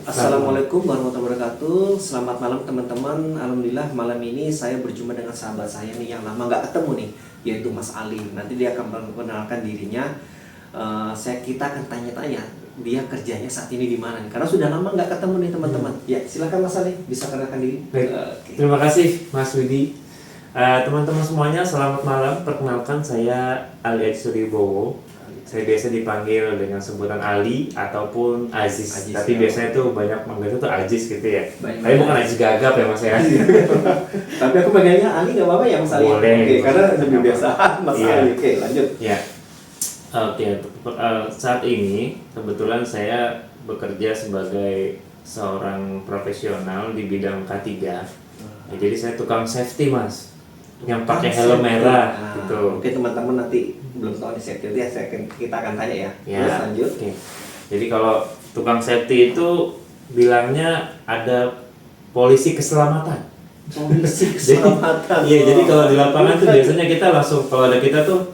Assalamualaikum warahmatullahi wabarakatuh. Selamat malam teman-teman. Alhamdulillah malam ini saya berjumpa dengan sahabat saya nih yang lama nggak ketemu nih, yaitu Mas Ali. Nanti dia akan memperkenalkan dirinya. Kita akan tanya-tanya dia kerjanya saat ini di mana nih, karena sudah lama nggak ketemu nih teman-teman. Ya silakan Mas Ali, bisa kenalkan diri. Baik. Terima kasih Mas Widi. Teman-teman semuanya, selamat malam. Perkenalkan, saya Ali Surybowo. Saya biasa dipanggil dengan sebutan Ali ataupun Aziz. Tapi biasanya tuh banyak manggil tuh Aziz gitu ya. Tapi bukan Aziz gagap ya Mas ya. Tapi aku panggilnya Ali, nggak apa-apa ya Mas Ali? Boleh. Oke, karena lebih biasa Mas Ali. Oke, lanjut. Ya. Oke, saat ini kebetulan saya bekerja sebagai seorang profesional di bidang K3. Ya, jadi saya tukang safety Mas, yang pakai helm merah gitu. Oke teman-teman, nanti belum tahu nih safety ya, kita akan tanya ya. Terus lanjut. Oke. Jadi kalau tukang safety itu bilangnya ada polisi keselamatan. Polisi keselamatan. Iya, jadi kalau di lapangan tuh biasanya kita langsung, kalau ada kita tuh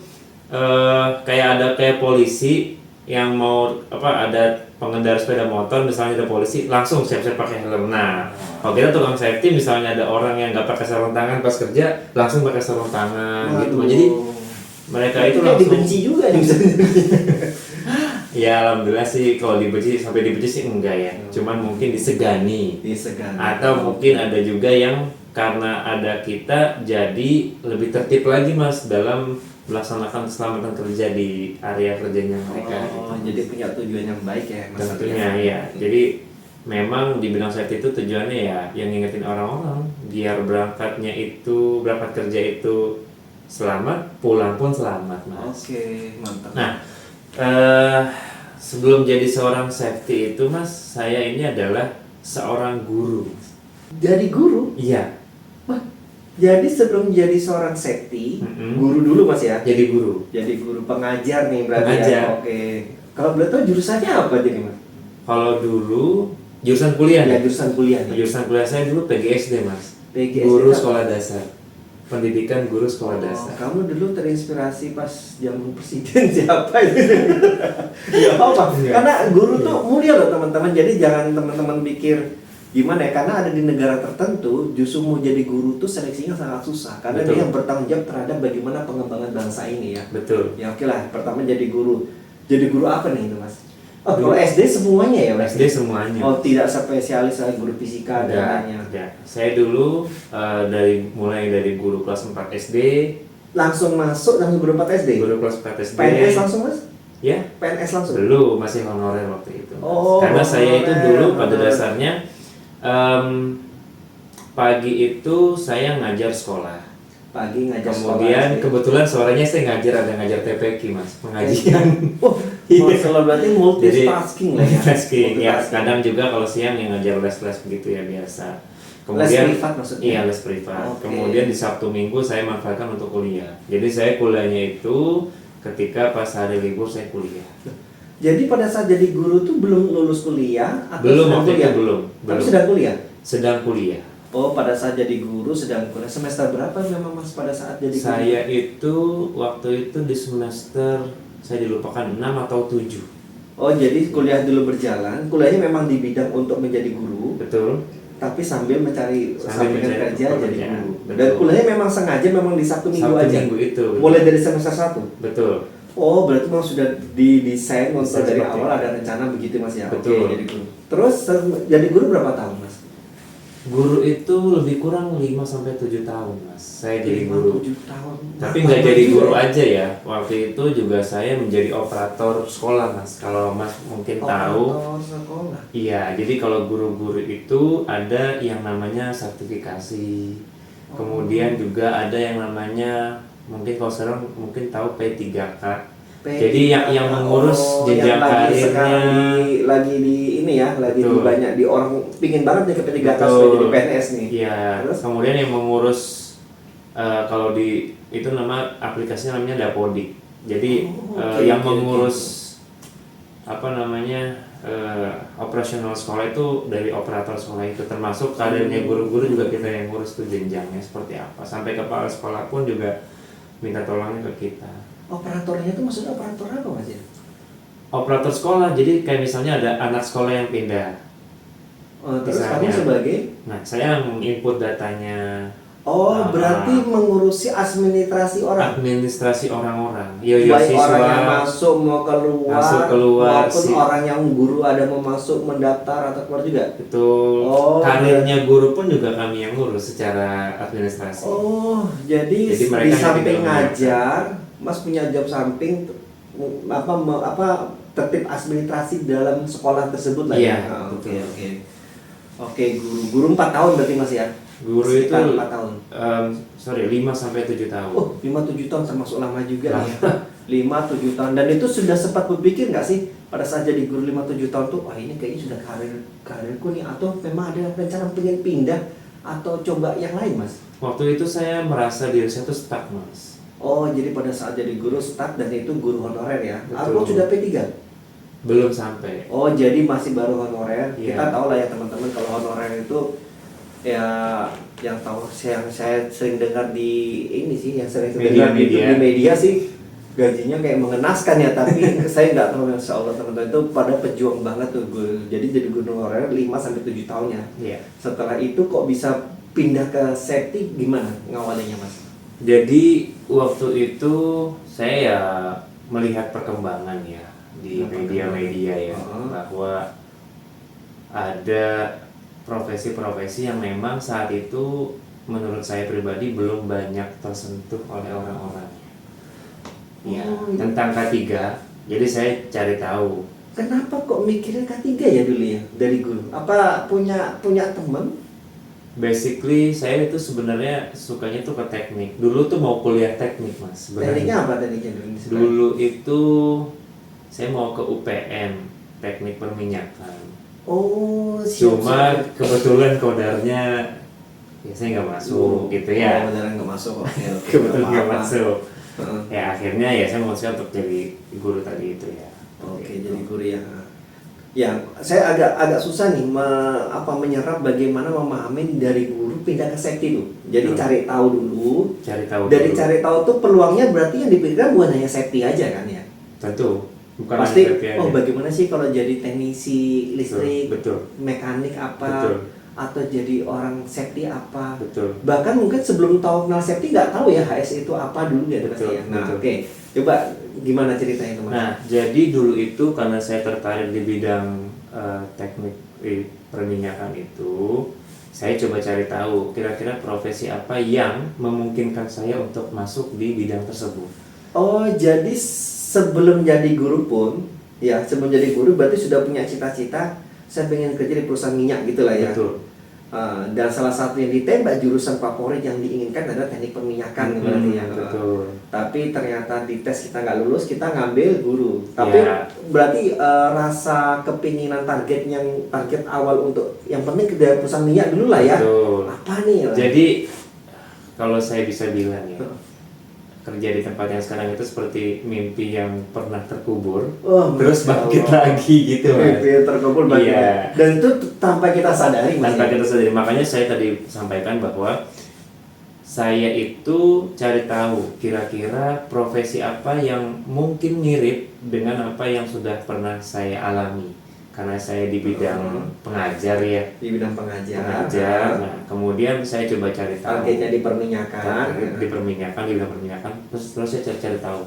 kayak polisi yang mau ada pengendara sepeda motor, misalnya ada polisi langsung siap-siap pakai helm. Nah, kalau kita tukang safety misalnya ada orang yang nggak pakai sarung tangan pas kerja, langsung pakai sarung tangan. Gitu. Jadi mereka itu langsung dibenci juga nih misalnya. Ya alhamdulillah sih, kalau dibenci sampai dibenci sih enggak ya. Cuman mungkin disegani. Atau mungkin ada juga yang karena ada kita jadi lebih tertib lagi Mas dalam melaksanakan keselamatan kerja di area kerjanya mereka. Jadi punya tujuan yang baik ya Mas. Tentunya ya. Jadi memang di bidang safety itu tujuannya ya yang ngingetin orang-orang biar berangkat kerja itu selamat, pulang pun selamat Mas. Oke, mantap. Nah, sebelum jadi seorang safety itu Mas, saya ini adalah seorang guru. Jadi guru? Iya. Wah, jadi sebelum jadi seorang safety, guru dulu Mas ya? Jadi guru. Jadi guru pengajar nih berarti pengajar. Ya? Oke. Kalau boleh tahu jurusannya apa jadi Mas? Kalau dulu jurusan kuliah ya? Jurusan kuliah. Jurusan kuliah saya dulu PGSD Mas. PGSD guru sekolah dasar. Pendidikan guru sekolah dasar. Kamu dulu terinspirasi pas zaman presiden siapa itu? Ya apa? Karena guru tuh mulia loh teman-teman. Jadi jangan teman-teman pikir gimana ya, karena ada di negara tertentu justru mau jadi guru tuh seleksinya sangat susah karena dia yang bertanggung jawab terhadap bagaimana pengembangan bangsa ini ya. Betul. Ya oke lah, pertama jadi guru. Jadi guru apa nih itu Mas? Oh, kalau SD semuanya ya Mas? SD semuanya. Oh, tidak spesialis lagi guru fisika dan lainnya. Saya dulu mulai dari guru kelas 4 SD langsung masuk langsung guru 4 SD. Guru kelas 4 SD. PNS langsung Mas? Ya, PNS langsung. Dulu masih honorer waktu itu. Karena saya itu dulu pada dasarnya pagi itu saya ngajar sekolah. Kemudian kebetulan sorenya saya ngajar TPQ Mas, pengajian. Berarti multitasking lah ya. Multitasking ya. Kadang juga kalau siang yang ngajar les begitu ya biasa. Kemudian les privat maksudnya? Iya, les privat. Kemudian di Sabtu Minggu saya manfaatkan untuk kuliah. Jadi saya kuliahnya itu ketika pas hari libur saya kuliah. Jadi pada saat jadi guru tuh belum lulus kuliah atau belum sedang kuliah? Belum. Tapi sedang kuliah? Sedang kuliah. Oh, pada saat jadi guru sedang kuliah. Semester berapa memang Mas pada saat jadi guru? Saya itu waktu itu di semester, saya dilupakan 6 atau 7. Oh, jadi kuliah dulu berjalan. Kuliahnya memang di bidang untuk menjadi guru. Betul. Tapi sambil mencari sampingan kerja jadi guru. Betul. Dan kuliahnya memang sengaja memang di Sabtu Minggu aja. Sabtu Minggu itu. Mulai dari semester 1. Betul. Oh, berarti memang sudah didesain untuk dari awal ada rencana begitu Mas ya. Betul. Oke, jadi guru. Terus jadi guru berapa tahun Mas? Guru itu lebih kurang 5 sampai 7 tahun Mas. Saya jadi guru. 7 tahun. Tapi nggak jadi guru aja ya. Waktu itu juga saya menjadi operator sekolah Mas. Kalau Mas mungkin tahu. Operator sekolah. Iya, jadi kalau guru-guru itu ada yang namanya sertifikasi. Kemudian juga ada yang namanya, mungkin kalau sekarang mungkin tahu P3K. Jadi yang mengurus jenjang karirnya lagi di ini ya, lagi di banyak di orang pingin banget nih ke P3K supaya jadi PNS nih. Iya. Kemudian yang mengurus kalau di itu nama aplikasinya namanya Dapodik. Jadi yang mengurus operasional sekolah itu dari operator sekolah itu, termasuk kadernya guru-guru juga kita yang ngurus tuh jenjangnya seperti apa. Sampai kepala sekolah pun juga minta tolongnya ke kita. Operatornya itu maksudnya operator apa Mas ya? Operator sekolah, jadi kayak misalnya ada anak sekolah yang pindah. Terus kamu misalnya. sebagai? Nah, saya menginput datanya. Berarti mengurusi administrasi orang. Administrasi orang-orang. Baik siswa, orang yang masuk mau keluar, masuk, keluar, maupun orang yang guru ada mau masuk mendaftar atau keluar juga. Betul. Oh, Karirnya guru pun juga kami yang ngurus secara administrasi. Jadi Jadi di mereka samping yang ngajar, Mas punya job samping tertib administrasi dalam sekolah tersebut lah Iya, ya. betul. Oke, guru 4 tahun berarti Mas ya. Guru Sekitar itu 4 tahun. 5 sampai 7 tahun. 5-7 tahun termasuk lama juga nih ya. 5-7 tahun. Dan itu sudah sempat berpikir nggak sih pada saat jadi guru 5-7 tahun tuh, wah ini kayaknya sudah karirku nih, atau memang ada rencana pengen pindah atau coba yang lain, Mas? Waktu itu saya merasa diri saya tuh stuck, Mas. Jadi pada saat jadi guru stuck, dan itu guru honorer ya. Betul. Aku sudah P3? Belum sampai. Jadi masih baru honorer. Iya. Kita tahu lah ya teman-teman, kalau honorer itu ya yang saya sering dengar di ini sih, yang sering dengar di media sih, gajinya kayak mengenaskan ya, tapi saya nggak tahu, Masya Allah teman-teman, itu pada pejuang banget tuh guru. Jadi guru honorer 5-7 tahun ya. Iya. Setelah itu kok bisa pindah ke safety, gimana ngawalnya, Mas? Jadi waktu itu saya ya melihat perkembangan ya di media-media ya, bahwa ada profesi-profesi yang memang saat itu menurut saya pribadi belum banyak tersentuh oleh orang-orang. Ya, tentang K3. Jadi saya cari tahu. Kenapa kok mikirnya K3 ya dulu ya dari guru? Apa punya teman? Basically saya itu sebenarnya sukanya tuh ke teknik. Dulu tuh mau kuliah teknik, Mas. Tekniknya apa tekniknya dulu? Dulu itu saya mau ke UPM, teknik perminyakan. Cuma kebetulan kodarnya ya saya nggak masuk gitu ya. Beneran nggak masuk. Kebetulan nggak masuk. Ya akhirnya ya saya memutuskan untuk jadi guru tadi itu ya. Jadi guru yang saya agak susah nih menyerap bagaimana memahami dari guru pindah ke safety tuh. Jadi cari tahu dulu. Dari cari tahu tuh peluangnya berarti yang dipikirkan bukan hanya safety aja kan ya. Tentu. Bukan pasti aja. Bagaimana sih kalau jadi teknisi listrik, betul. Mekanik apa, betul. Atau jadi orang safety apa. Betul. Bahkan mungkin sebelum tahu kenal safety nggak tahu ya HS itu apa dulu ya. Nah, oke. Coba gimana ceritanya teman? Nah, jadi dulu itu karena saya tertarik di bidang teknik perminyakan itu, saya coba cari tahu kira-kira profesi apa yang memungkinkan saya untuk masuk di bidang tersebut. Jadi sebelum jadi guru pun, ya sebelum jadi guru berarti sudah punya cita-cita, saya pengen kerja di perusahaan minyak gitu lah ya. Betul. Dan salah satu yang ditembak jurusan favorit yang diinginkan adalah teknik perminyakan berarti ya. Betul. Tapi ternyata di tes kita nggak lulus, kita ngambil guru. Tapi berarti rasa kepinginan target awal untuk yang penting ke perusahaan minyak dulu lah ya. Betul. Apa nih? Jadi kalau saya bisa bilang ya, kerja di tempat yang sekarang itu seperti mimpi yang pernah terkubur, terus bangkit lagi gitu. Mimpi yang terkubur bangkit. Iya. Dan itu tanpa kita sadari. Makanya saya tadi sampaikan bahwa saya itu cari tahu kira-kira profesi apa yang mungkin mirip dengan apa yang sudah pernah saya alami. Karena saya di bidang pengajar ya. Di bidang pengajar. Nah, kemudian saya coba cari tahu. Targetnya di perminyakan. Di bidang perminyakan. Terus saya cari tahu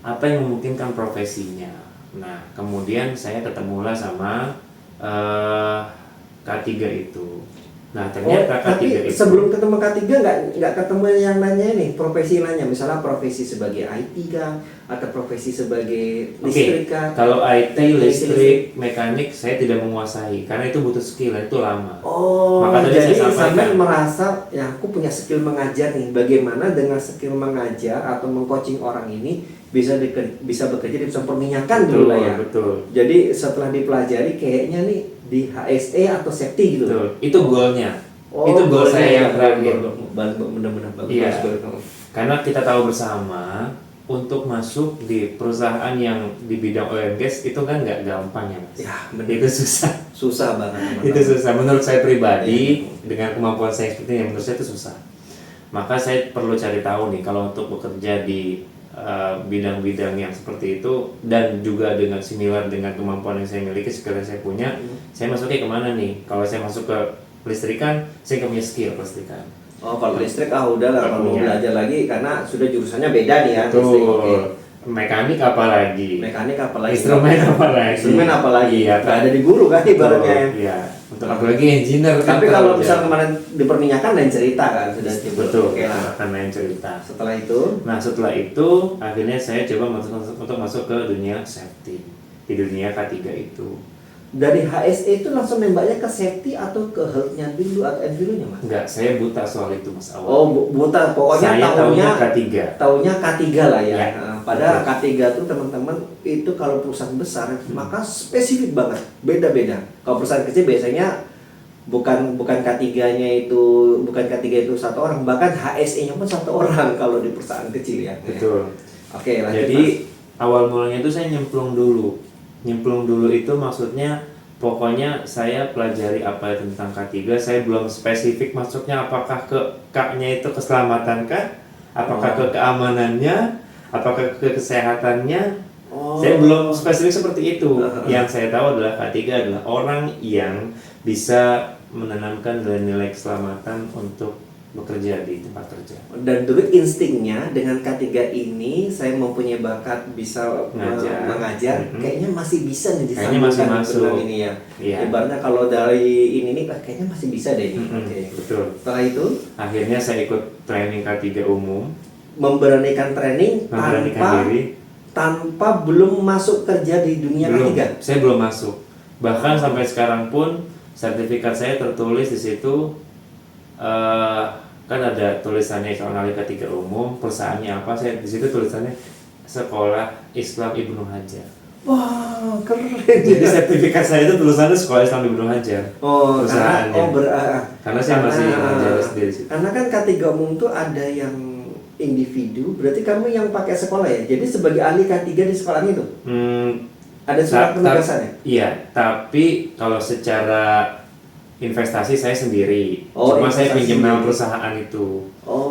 apa yang memungkinkan profesinya. Nah, kemudian saya ketemulah sama K3 itu. Nah, ternyata K3 tapi itu. sebelum ketemu K3 nggak ketemu yang nanya nih, profesi lainnya, misalnya profesi sebagai IT kah, atau profesi sebagai listrik kah? Kalau IT, listrik, mekanik saya tidak menguasai karena itu butuh skill, itu lama. Jadi sampai merasa ya aku punya skill mengajar nih. Bagaimana dengan skill mengajar atau mengcoaching orang ini bisa bekerja di perusahaan perminyakan dulu lah ya. Betul. Jadi setelah dipelajari kayaknya nih di HSE atau safety gitu. Betul. Itu goalnya. Itu goal saya yang terakhir. Benar-benar bagus. Iya. Karena kita tahu bersama untuk masuk di perusahaan yang di bidang oil and gas itu kan nggak gampang ya, Mas. Ya, itu susah. Susah banget. Itu susah. Menurut saya pribadi dengan kemampuan saya seperti ini, menurut saya itu susah. Maka saya perlu cari tahu nih kalau untuk bekerja di bidang-bidang yang seperti itu, dan juga dengan similar dengan kemampuan yang saya miliki, skill yang saya punya, saya masuknya kemana nih? Kalau saya masuk ke listrikan, saya nggak punya skill listrikan. Oh, kalau listrik udah lah, kalau mau Punya. belajar lagi karena sudah jurusannya beda nih ya. Betul. Listrik, oke. Mekanik apalagi? Mekanik apalagi? Instrumen apalagi? Instrumen apalagi? Iya, Nggak ada di guru kan ibaratnya. Iya. Untuk apalagi engineer kan. Tapi kalau kerja. misal kemarin di perminyakan lain cerita kan sudah Betul. Oke lah. Akan lain cerita. Setelah itu, Nah setelah itu akhirnya saya coba untuk masuk ke dunia safety di dunia K3 itu. dari HSE itu langsung nembaknya ke safety atau ke health-nya dulu atau enviro-nya mas? Enggak, saya buta soal itu mas awal. Oh, buta. Pokoknya saya tahunya K3. Taunya K3 lah ya. Ya, Nah, padahal K3 tuh teman-teman itu kalau perusahaan besar maka spesifik banget, beda-beda. Kalau perusahaan kecil biasanya bukan K3-nya itu itu satu orang, bahkan HSE-nya pun satu orang kalau di perusahaan kecil ya. Betul. Oke, lanjut. Jadi awal mulanya itu saya nyemplung dulu. Nyemplung dulu itu maksudnya pokoknya saya pelajari apa tentang K3. Saya belum spesifik masuknya apakah ke K-nya itu keselamatan kah? Apakah ke keamanannya? Apakah ke kesehatannya? Saya belum spesifik seperti itu. Yang saya tahu adalah K3 adalah orang yang bisa menanamkan nilai keselamatan untuk bekerja di tempat kerja. Dan dulu instingnya dengan K3 ini saya mempunyai bakat bisa mengajar, kayaknya masih bisa nih Kayaknya masih disambungkan masuk. dengan ini ya. Iya. Ibaratnya kalau dari ini nih kayaknya masih bisa deh ini. Oke. Betul. Setelah itu Akhirnya saya ikut training K3 umum. memberanikan training Memberanikan diri. tanpa belum masuk kerja di dunia Belum, K3. saya belum masuk. Bahkan sampai sekarang pun sertifikat saya tertulis di situ. Kan ada tulisannya kalau ngalih K3 umum, perusahaannya apa, saya di situ tulisannya Sekolah Islam Ibnu Hajar. Wah, keren. Jadi sertifikat saya itu tulisannya Sekolah Islam Ibnu Hajar. Oh, perusahaannya. Karena saya masih belajar sendiri situ. Karena kan K3 umum tuh ada yang individu, berarti kamu yang pakai sekolah ya. Jadi sebagai ahli K3 di sekolah itu. Ada surat penugasannya? Iya, tapi kalau secara investasi saya sendiri. Cuma saya investasi pinjam nama sendiri. perusahaan itu.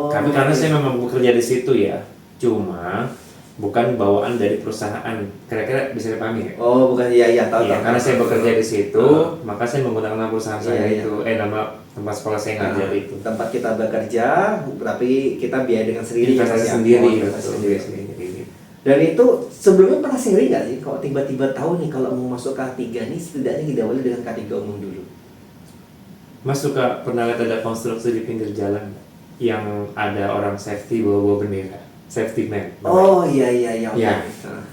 Tapi Oke. karena saya memang bekerja di situ ya. Cuma bukan bawaan dari perusahaan. Kira-kira bisa dipahami ya? Oh, bukan, iya tahu. Iya, karena saya bekerja di situ, maka saya menggunakan nama perusahaan saya Iya. itu, nama tempat sekolah saya ngajar itu. Tempat kita bekerja, tapi kita biaya dengan sendiri. Investasi ya. sendiri, Oh, betul, investasi sendiri. sendiri. Dan itu sebelumnya pernah sendiri nggak sih? Kalau tiba-tiba tahu nih kalau mau masuk K3 nih, setidaknya didahului dengan K3 umum dulu. Mas suka pernah lihat ada konstruksi di pinggir jalan nggak? Yang ada orang safety bawa bendera, safety man. Oh iya. Ya, Nah.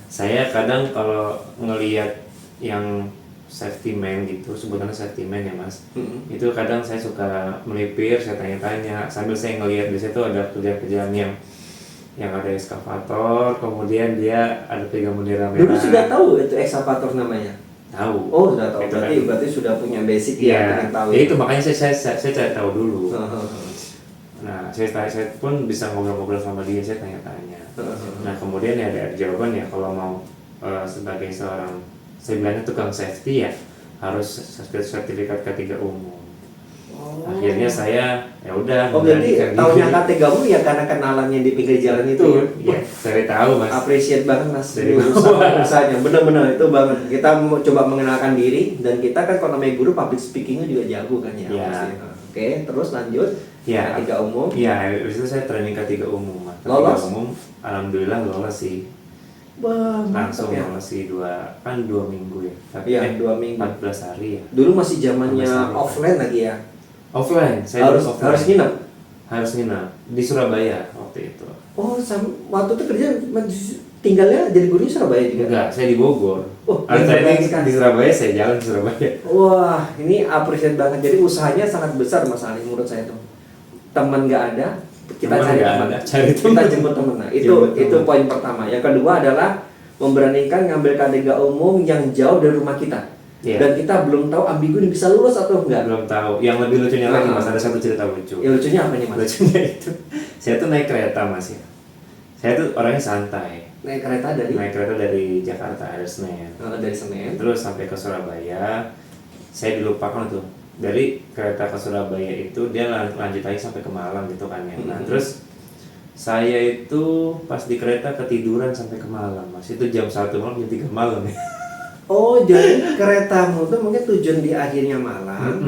saya kadang kalau ngelihat yang safety man gitu, sebutannya safety man ya mas, itu kadang saya suka melipir, saya tanya-tanya, sambil saya ngelihat di situ ada kerjaan-kerjaan yang ada eskavator, kemudian dia ada pegang bendera merah. Dulu sudah tahu itu ekskavator namanya? Tahu. Oh sudah tahu, Itu berarti sudah punya basic ya, yang tahu. ya itu makanya saya cari tahu dulu. Heeh. Nah, saya pun bisa ngobrol-ngobrol sama dia, saya tanya-tanya. Nah, kemudian ya ada jawaban ya kalau mau sebagai seorang, saya bilangnya tukang safety ya harus sertifikat K3 umum. Akhirnya saya ya udah. Oh berarti tahunya diri. K3 umum ya karena kenalannya di pinggir jalan itu. Ya, saya tahu mas. Appreciate banget mas Dari usahanya, bener-bener itu banget. Kita mau coba mengenalkan diri dan kita kan kalau namanya guru public speakingnya juga jago kan ya. Ya. Oke, terus lanjut. Ya. K3 umum. Ya, habis itu saya training K3 umum. K3 Lolos? umum, alhamdulillah lolos sih. Wah, Langsung mantap ya. lolos sih 2 minggu ya. Tapi Iya, 2 minggu. 14 hari ya. Dulu masih zamannya 14 hari. offline lagi ya. Offline, saya Harus offline. harus nginep. Harus nginep di Surabaya waktu itu. Oh, waktu itu kerja tinggalnya jadi gurunya Surabaya juga. Enggak, saya di Bogor. Oh, training keren di Surabaya, saya jalan di Surabaya. Wah, ini appreciate banget. Jadi usahanya sangat besar Mas Ali menurut saya tuh. Teman nggak ada, kita Teman cari nggak teman. ada, cari Kita teman. jemput teman. Nah, Jemput itu teman. poin pertama. Yang kedua adalah memberanikan ngambil K3 umum yang jauh dari rumah kita. Iya. Dan kita belum tahu ambigu ini bisa lulus atau enggak. Belum tahu. Yang lebih lucunya lagi mas, ada satu cerita lucu. Ya lucunya apa nih Mas? Lucunya itu, saya tuh naik kereta mas ya. Saya tuh orangnya santai. Naik kereta dari Jakarta ada Senen. dari Senen. Terus sampai ke Surabaya, saya dilupakan tuh. Dari kereta ke Surabaya itu dia lanjut lagi sampai ke Malang gitu kan ya. Nah terus Saya itu pas di kereta ketiduran sampai ke malam, Mas. Itu jam 1 malam, jam 3 malam ya. Oh, jadi keretamu tuh mungkin tujuan di akhirnya Malang.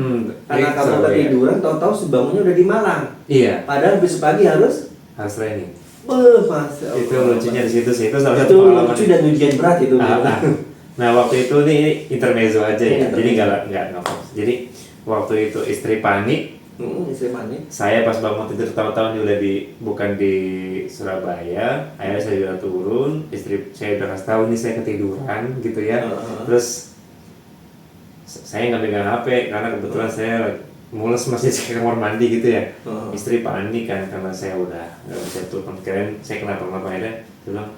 Karena kamu Surabaya. ketiduran, tahu-tahu sebangunnya udah di Malang. Iya, Padahal besok pagi harus training. Masya Allah. Itu lucunya di situ sih. Itu salah Itu satu pengalaman. lucu dan ujian berat itu. Nah, waktu itu nih intermezzo aja ya. Intermezzo. Jadi nggak fokus. Jadi waktu itu istri panik. Istri panik. Saya pas bangun tidur tahu-tahu ini udah bukan di Surabaya. Akhirnya saya udah turun. Istri saya udah kasih tahu nih saya ketiduran gitu ya. Terus saya nggak megang HP karena kebetulan saya mules masih di kamar mandi gitu ya. Istri panik kan karena saya udah nggak bisa telepon, kirain saya kenapa akhirnya dia bilang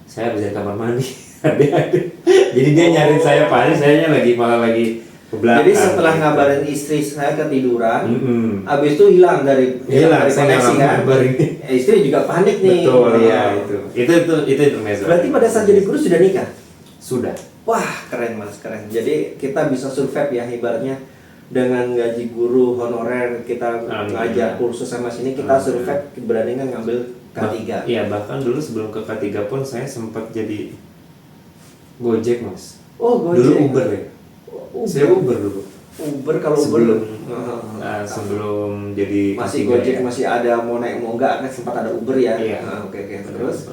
saya habis dari kamar mandi. Jadi dia nyariin saya panik, saya malah lagi ke belakang. Jadi setelah gitu. ngabarin istri saya ketiduran, abis itu hilang dari saya koneksi nggak kan. ngabarin. Istri juga panik nih. Betul ya itu intermezzo. Berarti pada saat jadi guru sudah nikah? Sudah. Wah, keren Mas, keren. Jadi kita bisa survive ya ibaratnya dengan gaji guru honorer kita ngajar kursus sama sini kita survive berandingan ngambil K3. Iya, bahkan dulu sebelum ke K3 pun saya sempat jadi Gojek, Mas. Oh, Gojek. Dulu Uber ya. Uber. Saya Uber dulu. Uber kalau Sebelum Uber sebelum jadi masih K3 Gojek ya. masih ada mau naik mau enggak kan sempat ada Uber ya. Iya. Oke terus.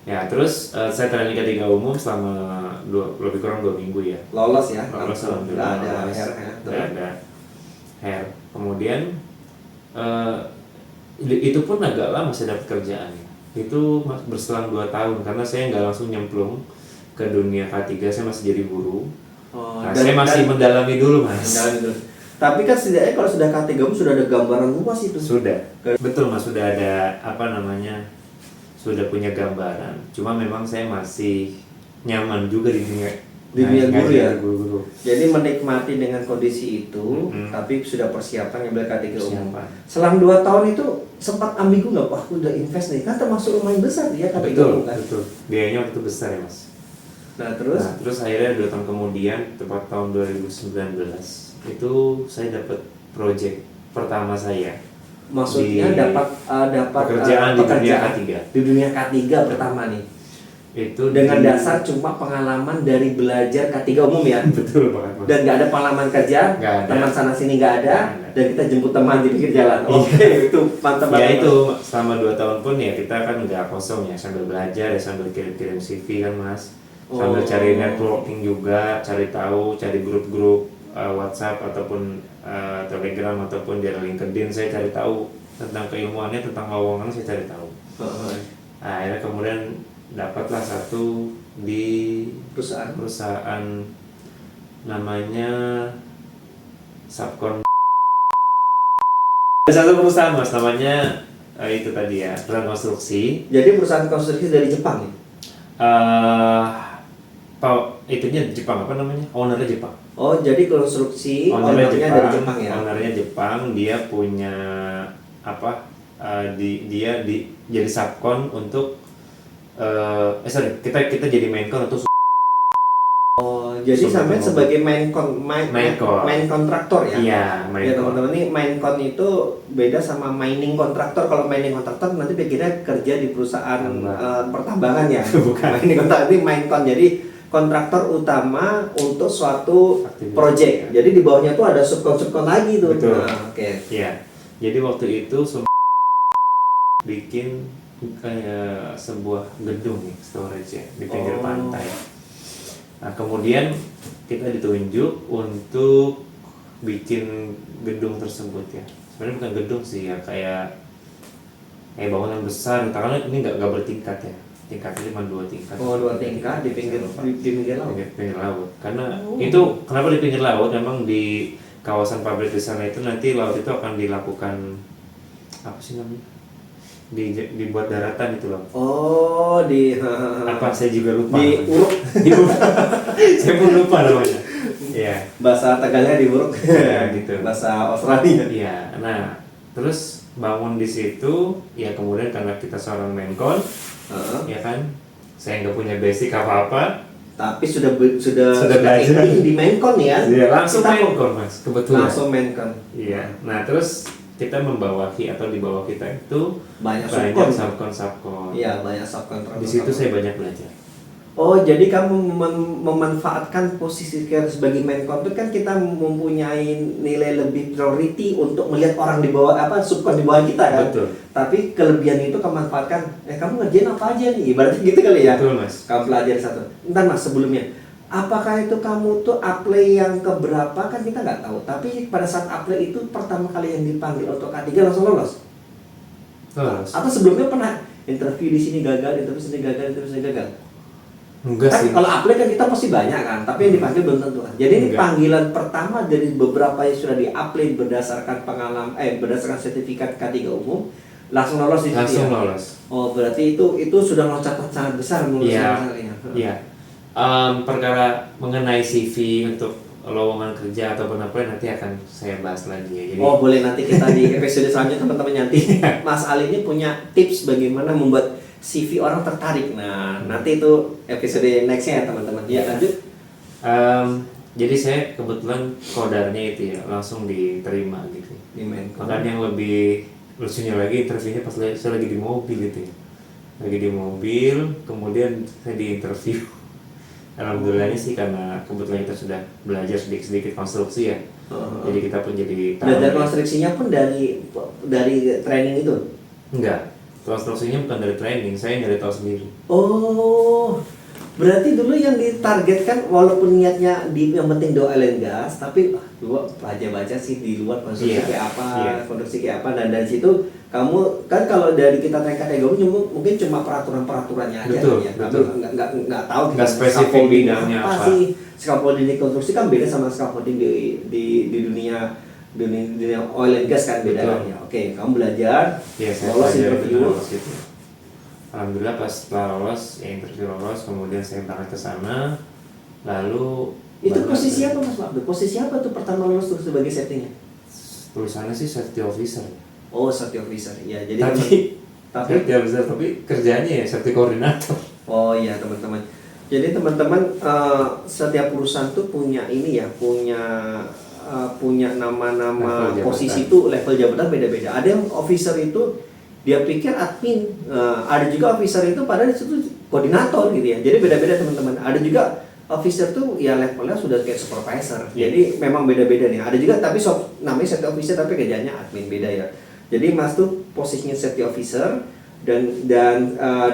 Ya, terus saya training K3 umum selama lebih kurang 2 minggu ya. Lolos ya. Lolos Nggak alhamdulillah. ada lolos. hair ya. Nggak ada hair. Kemudian itu pun agak lama saya dapat kerjaan ya. Itu berselang 2 tahun karena saya nggak langsung nyemplung ke dunia K3, saya masih jadi guru. Nah, saya masih mendalami dulu, Mas. Mendalami dulu. Tapi kan setidaknya kalau sudah K3 sudah ada gambaran luas itu. Sudah. Betul, Mas, sudah ada sudah punya gambaran. Cuma memang saya masih nyaman juga di dunia Guru ya. Guru. Jadi menikmati dengan kondisi itu, tapi sudah persiapan ngambil K3 umum. Persiapan. Selang 2 tahun itu sempat ambigu nggak? Wah, aku udah invest nih, kan termasuk lumayan besar dia K3 umum kan? Betul. Biayanya waktu itu besar ya, Mas. Nah terus Akhirnya 2 tahun kemudian, tepat tahun 2019, itu saya dapat project pertama saya. maksudnya dapat pekerjaan di dunia K3. Di dunia K3 pertama nih. Itu Dengan dasar cuma pengalaman dari belajar K3 umum ya. Betul banget, Mas. Dan nggak ada pengalaman kerja, Nggak ada. teman sana sini nggak ada, Nggak ada. dan kita jemput teman di pinggir jalan. Oke, itu mantap Ya banget. itu selama 2 tahun pun ya kita kan nggak kosong ya, sambil belajar ya, sambil kirim-kirim CV kan, Mas. Sambil cari networking juga, cari tahu, cari grup-grup WhatsApp ataupun Telegram ataupun di LinkedIn, saya cari tahu tentang keilmuannya, tentang lowongan saya cari tahu. Akhirnya kemudian dapatlah satu di perusahaan namanya Subcon. Ada satu perusahaan, Mas, namanya itu tadi ya, perusahaan konstruksi. Jadi perusahaan konstruksi dari Jepang nih. Itunya Jepang, apa namanya? Ownernya Jepang. Oh, jadi konstruksi ownernya dari Jepang ya. Ownernya Jepang, dia punya dia jadi subkon untuk kita jadi maincon untuk. Oh, jadi sampai sebagai main kontraktor ya. Iya, Ya teman-teman, ini maincon itu beda sama mining kontraktor. Kalau mining kontraktor nanti pikirnya kerja di perusahaan pertambangan ya. Bukan. Mining kontraktor ini maincon, jadi kontraktor utama untuk suatu Aktivitas. project. Jadi di bawahnya tuh ada subkon lagi tuh. Betul. Nah, oke. Iya. Jadi waktu itu bikin kayak sebuah gedung nih, storage ya, di pinggir pantai. Nah, kemudian kita ditunjuk untuk bikin gedung tersebut ya. Sebenarnya bukan gedung sih ya, kayak bangunan besar. Karena ini nggak bertingkat ya. Tingkatnya cuma 2 tingkat. Oh, 2 tingkat di pinggir laut. Pinggir laut. Karena itu kenapa di pinggir laut? Memang di kawasan pabrik di sana itu nanti laut itu akan dilakukan apa sih namanya? Dibuat daratan itu loh. Oh, Apa saya juga lupa. Diuruk. Saya pun lupa namanya. Iya. Bahasa Tegalnya diuruk. Ya, gitu. Bahasa Australia. Iya. Nah, terus bangun di situ, ya kemudian karena kita seorang maincon, ya kan, saya nggak punya basic apa-apa. Tapi sudah belajar di maincon ya. Iya, langsung maincon, Mas, kebetulan. Langsung maincon. Iya. Nah, terus kita membawahi atau di bawah kita itu Banyak subkon. Iya, banyak subkontraktor. Di situ saya banyak belajar. Oh, jadi kamu memanfaatkan posisi kita sebagai main contractor, kan kita mempunyai nilai lebih priority untuk melihat orang di bawah subkon di bawah kita kan. Betul. Tapi kelebihan itu kamu manfaatkan. Kamu ngerjain apa aja nih? Ibaratnya gitu kali ya. Betul, Mas. Kamu pelajari satu. Entar Mas, sebelumnya, apakah itu kamu tuh apply yang keberapa kan kita nggak tahu. Tapi pada saat apply itu pertama kali yang dipanggil untuk K3 langsung lolos. Lolos. Atau sebelumnya pernah interview di sini gagal, interview sini gagal. Enggak Kan sih. kalau apply kan kita pasti banyak kan, tapi yang dipanggil belum tentu kan. Jadi ini Enggak. panggilan pertama dari beberapa yang sudah di-apply berdasarkan pengalaman berdasarkan sertifikat K3 umum langsung lolos di situ. Langsung Ya? lolos. Oh, berarti itu sudah loncatan sangat besar menurut Iya. saya. Iya. Perkara mengenai CV untuk lowongan kerja ataupun apa nanti akan saya bahas lagi ya. Jadi Oh, boleh nanti kita di episode selanjutnya teman-teman nanti Mas Ali ini punya tips bagaimana membuat CV orang tertarik. Nah, nanti itu episode nextnya ya teman-teman. Ya, lanjut. jadi saya kebetulan kodarnya itu ya langsung diterima gitu. Di Menko. Bahkan yang lebih lucunya lagi interviewnya pas saya lagi di mobil gitu ya. Lagi di mobil, kemudian saya diinterview. Alhamdulillahnya sih karena kebetulan kita sudah belajar sedikit-sedikit konstruksi ya. Jadi kita pun jadi tahu. Belajar konstruksinya pun dari training itu. Enggak, konstruksinya bukan dari training, saya nyari tahu sendiri. Oh, berarti dulu yang ditargetkan walaupun niatnya yang penting do oil and gas, tapi dua baca sih di luar konstruksi Iya, kayak apa, iya. konstruksi kayak apa, dan dari situ kamu kan kalau dari kita naik kategori mungkin cuma peraturannya aja Betul, ya, betul. tapi nggak tahu Nggak kita spesifik scaffolding bidangnya apa. sih. Scaffolding di konstruksi kan beda sama scaffolding di dunia oil and gas kan beda. Betul. Ya. Oke, kamu belajar, Iya, saya lolos pelajari interview. benar lolos gitu. Alhamdulillah pas setelah lolos, ya interview lolos, kemudian saya berangkat ke sana, lalu Itu baru posisi ada- apa Mas Abdul? Posisi apa tuh pertama lulus tuh sebagai settingnya? Tulisannya sih safety officer. Oh, safety officer. Ya, jadi tapi Safety officer, tapi kerjanya ya safety koordinator. oh iya teman-teman. Jadi teman-teman setiap perusahaan tuh punya ini ya, punya nama-nama Level posisi jabatan. itu level jabatan beda-beda. Ada yang officer itu dia pikir admin, ada juga officer itu padahal itu koordinator gitu ya. Jadi beda-beda teman-teman. Ada juga officer tuh ya levelnya sudah kayak supervisor. Iya. Jadi memang beda-beda nih. Ada juga tapi namanya safety officer tapi kerjanya admin, beda ya. Jadi Mas tuh posisinya safety officer dan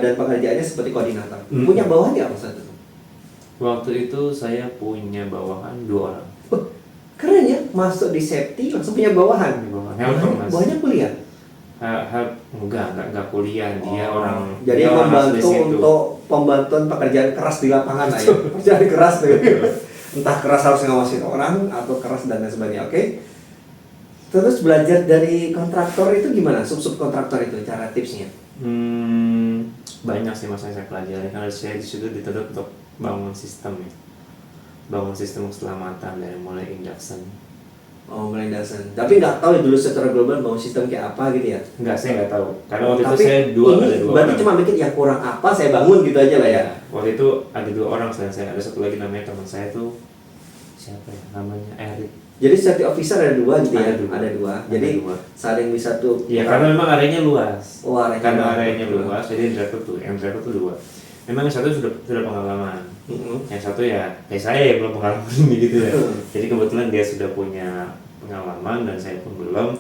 pekerjaannya seperti koordinator. Punya bawahan nggak Mas itu? Waktu itu saya punya bawahan 2 orang. Keren ya, masuk di safety langsung punya bawahan. Di bawahan helper, Mas. Banyak kuliah. Enggak kuliah, dia orang Jadi dia orang asli membantu situ. untuk pembantuan pekerjaan keras di lapangan lah ya. Pekerjaan keras tuh. Entah keras harus ngawasin orang atau keras dan lain sebagainya. Oke. Terus belajar dari kontraktor itu gimana? Sub kontraktor itu cara tipsnya? Banyak sih mas yang saya pelajari karena saya di situ dituntut untuk bangun sistem ya, bangun sistem keselamatan dari mulai induction. Oh, mulai dasar. Tapi nggak tahu ya dulu secara global bangun sistem kayak apa gitu ya? Enggak, saya nggak tahu karena waktu itu Tapi saya ini ada 2 berarti orang. cuma mikir yang kurang apa saya bangun gitu aja lah ya. Waktu itu ada 2 orang selain saya, ada satu lagi namanya teman saya tuh siapa ya namanya Eric. Jadi safety officer ada 2 gitu ya? Ada dua. Jadi Ada 2. saling bisa tuh. Ya karena memang areanya luas. Oh, areanya Karena luas. areanya luas, jadi yang driver tuh 2. Memang yang satu sudah pengalaman. Yang satu ya kayak saya ya belum pengalaman gitu ya. Jadi kebetulan dia sudah punya pengalaman dan saya pun belum,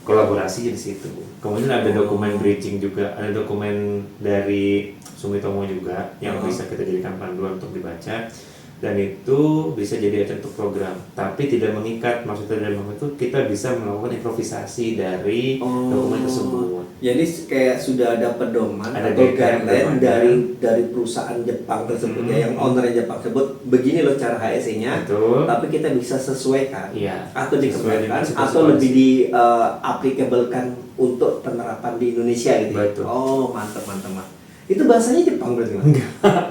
kolaborasi di situ. Kemudian ada dokumen bridging juga, ada dokumen dari Sumitomo juga yang bisa kita jadikan panduan untuk dibaca. Dan itu bisa jadi aja untuk program, tapi tidak mengikat. Maksudnya dalam itu kita bisa melakukan improvisasi dari dokumen tersebut. Jadi kayak sudah ada pedoman Ada atau guideline guideline dari perusahaan Jepang tersebut ya, yang ownernya Jepang tersebut begini loh cara HSE-nya. Betul. Tapi kita bisa sesuaikan Iya. atau Sesuai dengan dikembangkan situasi. atau lebih di applicable-kan untuk penerapan di Indonesia gitu. Ya? Betul. Oh, mantap. Itu bahasanya Jepang berarti Mas?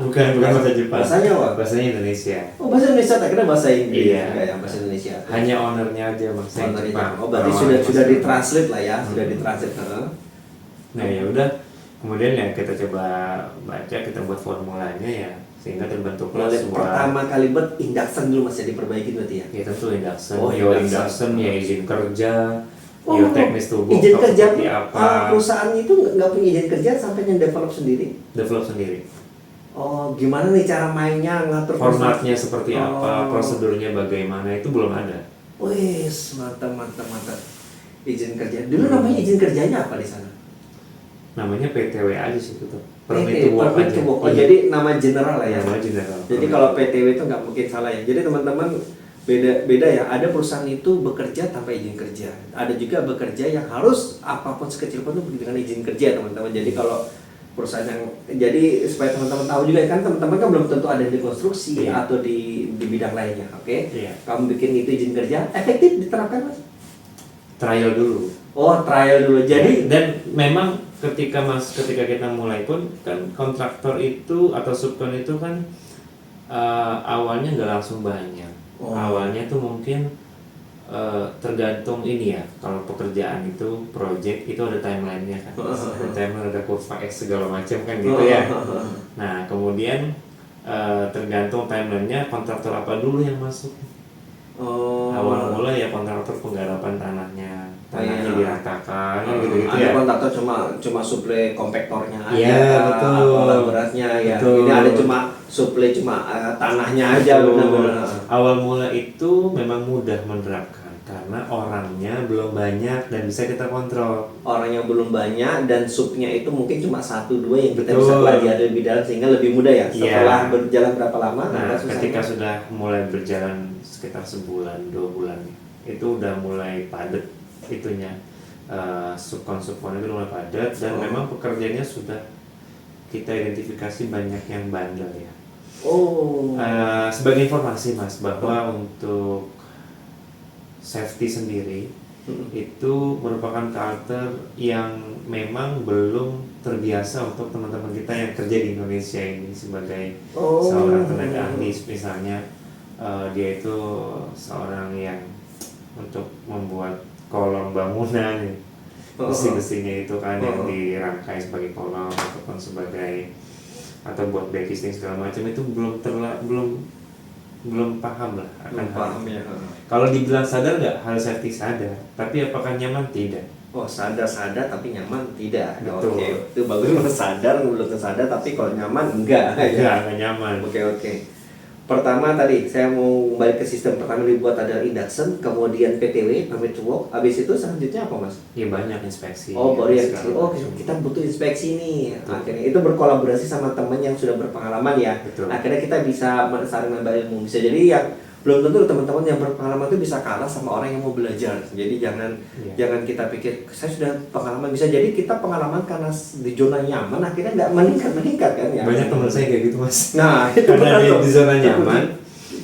bukan bahasa Jepang. Bahasanya apa? Bahasanya Indonesia. Oh, bahasa Indonesia, tak kira bahasa Inggris. Iya. Enggak ya, bahasa Indonesia. Hanya ownernya aja bangsa Ownernya Jepang. Jepang. Oh, berarti Orang-orang sudah masih- ditranslate lah ya, sudah ditranslate. Nah ya udah, kemudian ya kita coba baca, kita buat formulanya ya, sehingga terbentuklah Mulai sebuah. pertama kali buat induction dulu masih diperbaiki berarti ya. Ya tentu induction, Oh, yo induction. induction ya izin kerja, geoteknis tubuh izin atau kerja seperti apa, perusahaan itu nggak punya izin kerja sampai yang develop sendiri. develop sendiri. Oh, gimana nih cara mainnya, ngatur Formatnya seperti apa, Oh. prosedurnya bagaimana, itu belum ada. Wes, mantap. Izin kerja. Dulu namanya izin kerjanya apa di sana? Namanya PTW aja sih itu tuh. Permit PT, to work permit aja. to work. Oh, Iya. jadi nama general lah ya. Nama general. Jadi kalau PTW itu nggak mungkin salah ya. Jadi teman-teman beda ya. Ada perusahaan itu bekerja tanpa izin kerja. Ada juga bekerja yang harus apapun sekecil pun itu dengan izin kerja teman-teman. Jadi kalau perusahaan yang jadi supaya teman-teman tahu juga kan teman-teman kan belum tentu ada di konstruksi Iya. atau di bidang lainnya. Oke. Iya. Kamu bikin itu izin kerja efektif diterapkan Mas? Trial dulu. Oh, trial dulu. Jadi dan memang ketika kita mulai pun kan kontraktor itu atau subkon itu kan awalnya nggak langsung banyak. Oh. Awalnya tuh mungkin tergantung ini ya, kalau pekerjaan itu project itu ada timelinenya kan, ada timeline, ada kurva X segala macam kan gitu ya. Nah kemudian tergantung timelinenya kontraktor apa dulu yang masuk. Awal mula ya kontraktor penggarapan tanahnya Iya. diratakan kan gitu-gitu ada ya. kontraktor cuma suplai kompektornya aja, Iya, betul. atau alat beratnya ya. Betul. Ini ada suplai tanahnya aja Betul. benar-benar. Awal mula itu memang mudah menerapkan karena orangnya belum banyak dan bisa kita kontrol. Orang yang belum banyak dan subnya itu mungkin cuma 1-2 yang kita Betul. bisa pelajari lebih dalam sehingga lebih mudah ya. Iya. Setelah berjalan berapa lama? Nah, apa susahnya? ketika sudah mulai berjalan sekitar sebulan, 2 bulan, itu udah mulai padat itunya, subkon itu mulai padat dan memang pekerjaannya sudah kita identifikasi banyak yang bandel ya. Oh. Sebagai informasi Mas, bahwa untuk safety sendiri itu merupakan karakter yang memang belum terbiasa untuk teman-teman kita yang kerja di Indonesia ini sebagai seorang tenaga ahli misalnya. Dia itu seorang yang untuk membuat kolom bangunan, besi-besinya itu kan yang dirangkai sebagai kolom ataupun sebagai atau buat backisting segala macam itu belum paham lah akan hal itu. ya. Kalau dibilang sadar nggak, hal safety sadar, tapi apakah nyaman? Tidak. Oh, sadar tapi nyaman tidak. Betul. Oke, itu bagus. Sadar belum sadar tapi kalau nyaman enggak. Nggak nyaman. Oke. Pertama tadi saya mau kembali ke sistem pertama dibuat ada induction, kemudian PTW, permit to work. Habis itu selanjutnya apa Mas? Ya banyak inspeksi. Oh, baru ya. segala Oh, macam. kita butuh inspeksi nih. Betul. Akhirnya itu berkolaborasi sama teman yang sudah berpengalaman ya. Betul. Akhirnya kita bisa saling menambah ilmu. Bisa jadi yang belum tentu teman-teman yang berpengalaman itu bisa kalah sama orang yang mau belajar. Jadi jangan kita pikir saya sudah pengalaman, bisa jadi kita pengalaman karena di zona nyaman akhirnya nggak meningkat kan ya. Banyak teman saya kayak gitu Mas. Nah, itu Karena benar tuh. di zona nyaman,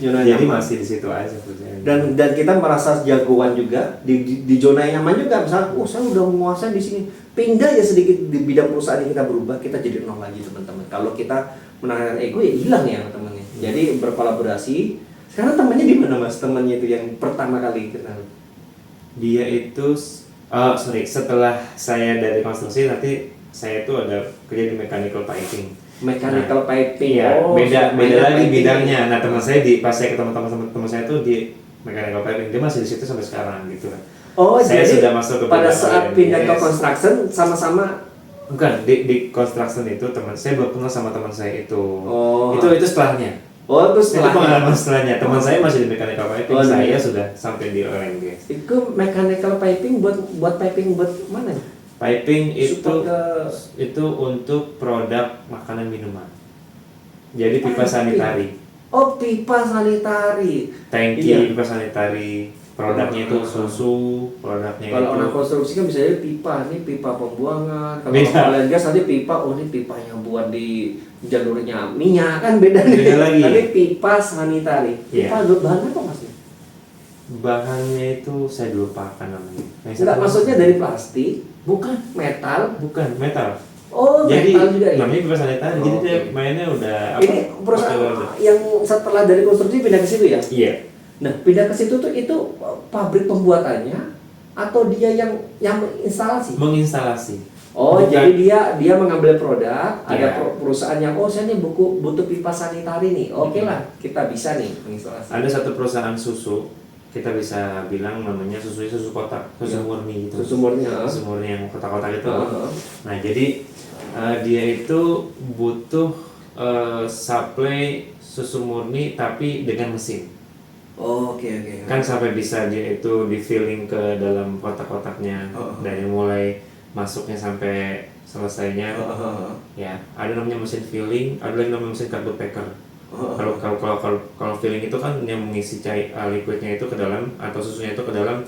Zona jadi nyaman. masih di situ aja kerjanya. Dan kita merasa jagoan juga di zona yang nyaman juga. Misalnya, saya udah menguasai di sini, pindah ya sedikit di bidang perusahaan yang kita berubah, kita jadi nol lagi teman-teman. Kalau kita menahan ego ya hilang ya temannya. Jadi berkolaborasi. Sekarang temannya di mana Mas? Temannya itu yang pertama kali kenal. Dia itu setelah saya dari konstruksi nanti saya itu ada kerja di mechanical piping. Mechanical piping. Iya, Oh, beda lagi piping. bidangnya. Nah, teman saya pas saya ketemu teman saya tuh di mechanical piping, dia masih di situ sampai sekarang gitu kan. Oh, Saya jadi sudah masuk ke pada bidang saat oil and pindah ke gas. construction sama-sama. Bukan di construction itu teman saya belum kenal sama teman saya itu. Oh. Itu setelahnya. Oh, itu Itu setelahnya. pengalaman setelahnya. Teman saya masih di mechanical piping, Oh, saya iya. sudah sampai di oil and gas. Itu mechanical piping buat piping buat mana? Piping itu Support ke- itu untuk produk makanan minuman. Jadi pipa Piping. sanitari, Oh, pipa sanitari. tangki Iya. pipa sanitari. Produknya itu susu, produknya Kalau itu orang konstruksi kan bisa jadi pipa, ini pipa pembuangan. Kalau Beda. oil and gas nanti pipa, oh ini pipa yang buat di jalurnya minyak kan beda nih. Beda lagi. Tapi pipa sanitari. Iya. Pipa bahan apa Mas? bahannya itu saya lupakan namanya. Enggak, maksudnya dari plastik, bukan metal. bukan metal. Oh, Jadi metal juga ya. namanya pipa sanitari. Jadi Oh, dia oke. mainnya udah Ini perusahaan pakai- yang setelah dari konstruksi pindah ke situ ya? Iya. Nah, pindah ke situ tuh itu pabrik pembuatannya atau dia yang instalasi? Menginstalasi. Oh, Bukan. jadi dia mengambil produk, ada Iya. perusahaan yang saya nih butuh pipa sanitari nih. Oke lah, kita bisa nih menginstalasi. Ada satu perusahaan susu kita bisa bilang namanya susu kotak, susu murni gitu. Susu murni, ya. Susu murni yang kotak-kotak itu. Nah, jadi dia itu butuh supply susu murni tapi dengan mesin. Oke. Kan sampai bisa dia itu di filling ke dalam kotak-kotaknya dari mulai masuknya sampai selesainya. Ya, ada namanya mesin filling, ada lagi namanya mesin cargo packer. Kalau filling itu kan yang mengisi liquidnya itu ke dalam atau susunya itu ke dalam